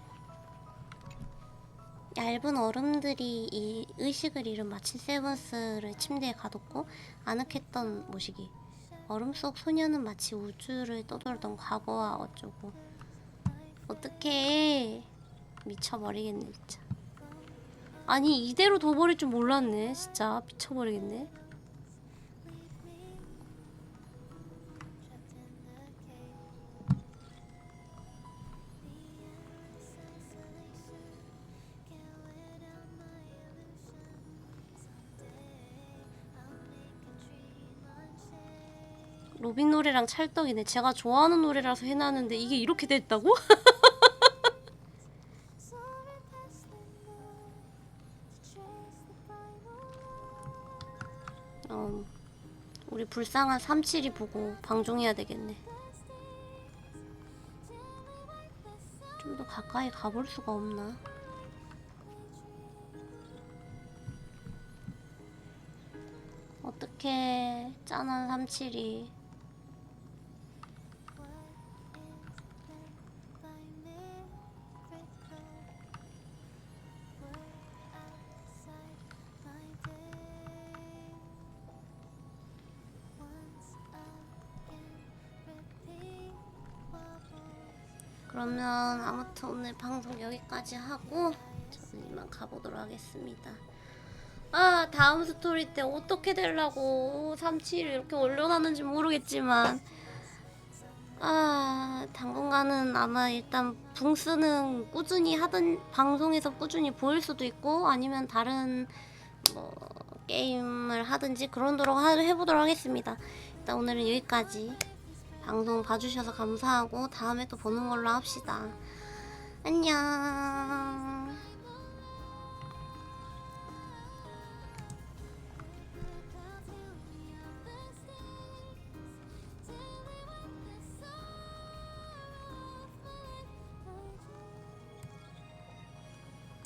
B: 얇은 얼음들이 이 의식을 잃은 마친 세븐스를 침대에 가뒀고 아늑했던 모시기. 얼음 속 소녀는 마치 우주를 떠돌던 과거와 어쩌고. 어떡해. 미쳐버리겠네 진짜. 아니 이대로 둬버릴 줄 몰랐네. 진짜 미쳐버리겠네. 로빈 노래랑 찰떡이네. 제가 좋아하는 노래라서 해놨는데 이게 이렇게 됐다고? 우리 불쌍한 37이 보고 방종해야 되겠네. 좀 더 가까이 가볼 수가 없나? 어떡해. 짠한 37이. 그러면 아무튼 오늘 방송 여기까지 하고 저는 이만 가보도록 하겠습니다. 아 다음 스토리 때 어떻게 되려고 37을 이렇게 올려놨는지 모르겠지만 당분간은 아마 일단 붕스는 꾸준히 하던 방송에서 꾸준히 보일 수도 있고 아니면 다른 뭐 게임을 하든지 그러도록 해보도록 하겠습니다. 일단 오늘은 여기까지. 방송 봐주셔서 감사하고 다음에 또 보는 걸로 합시다. 안녕.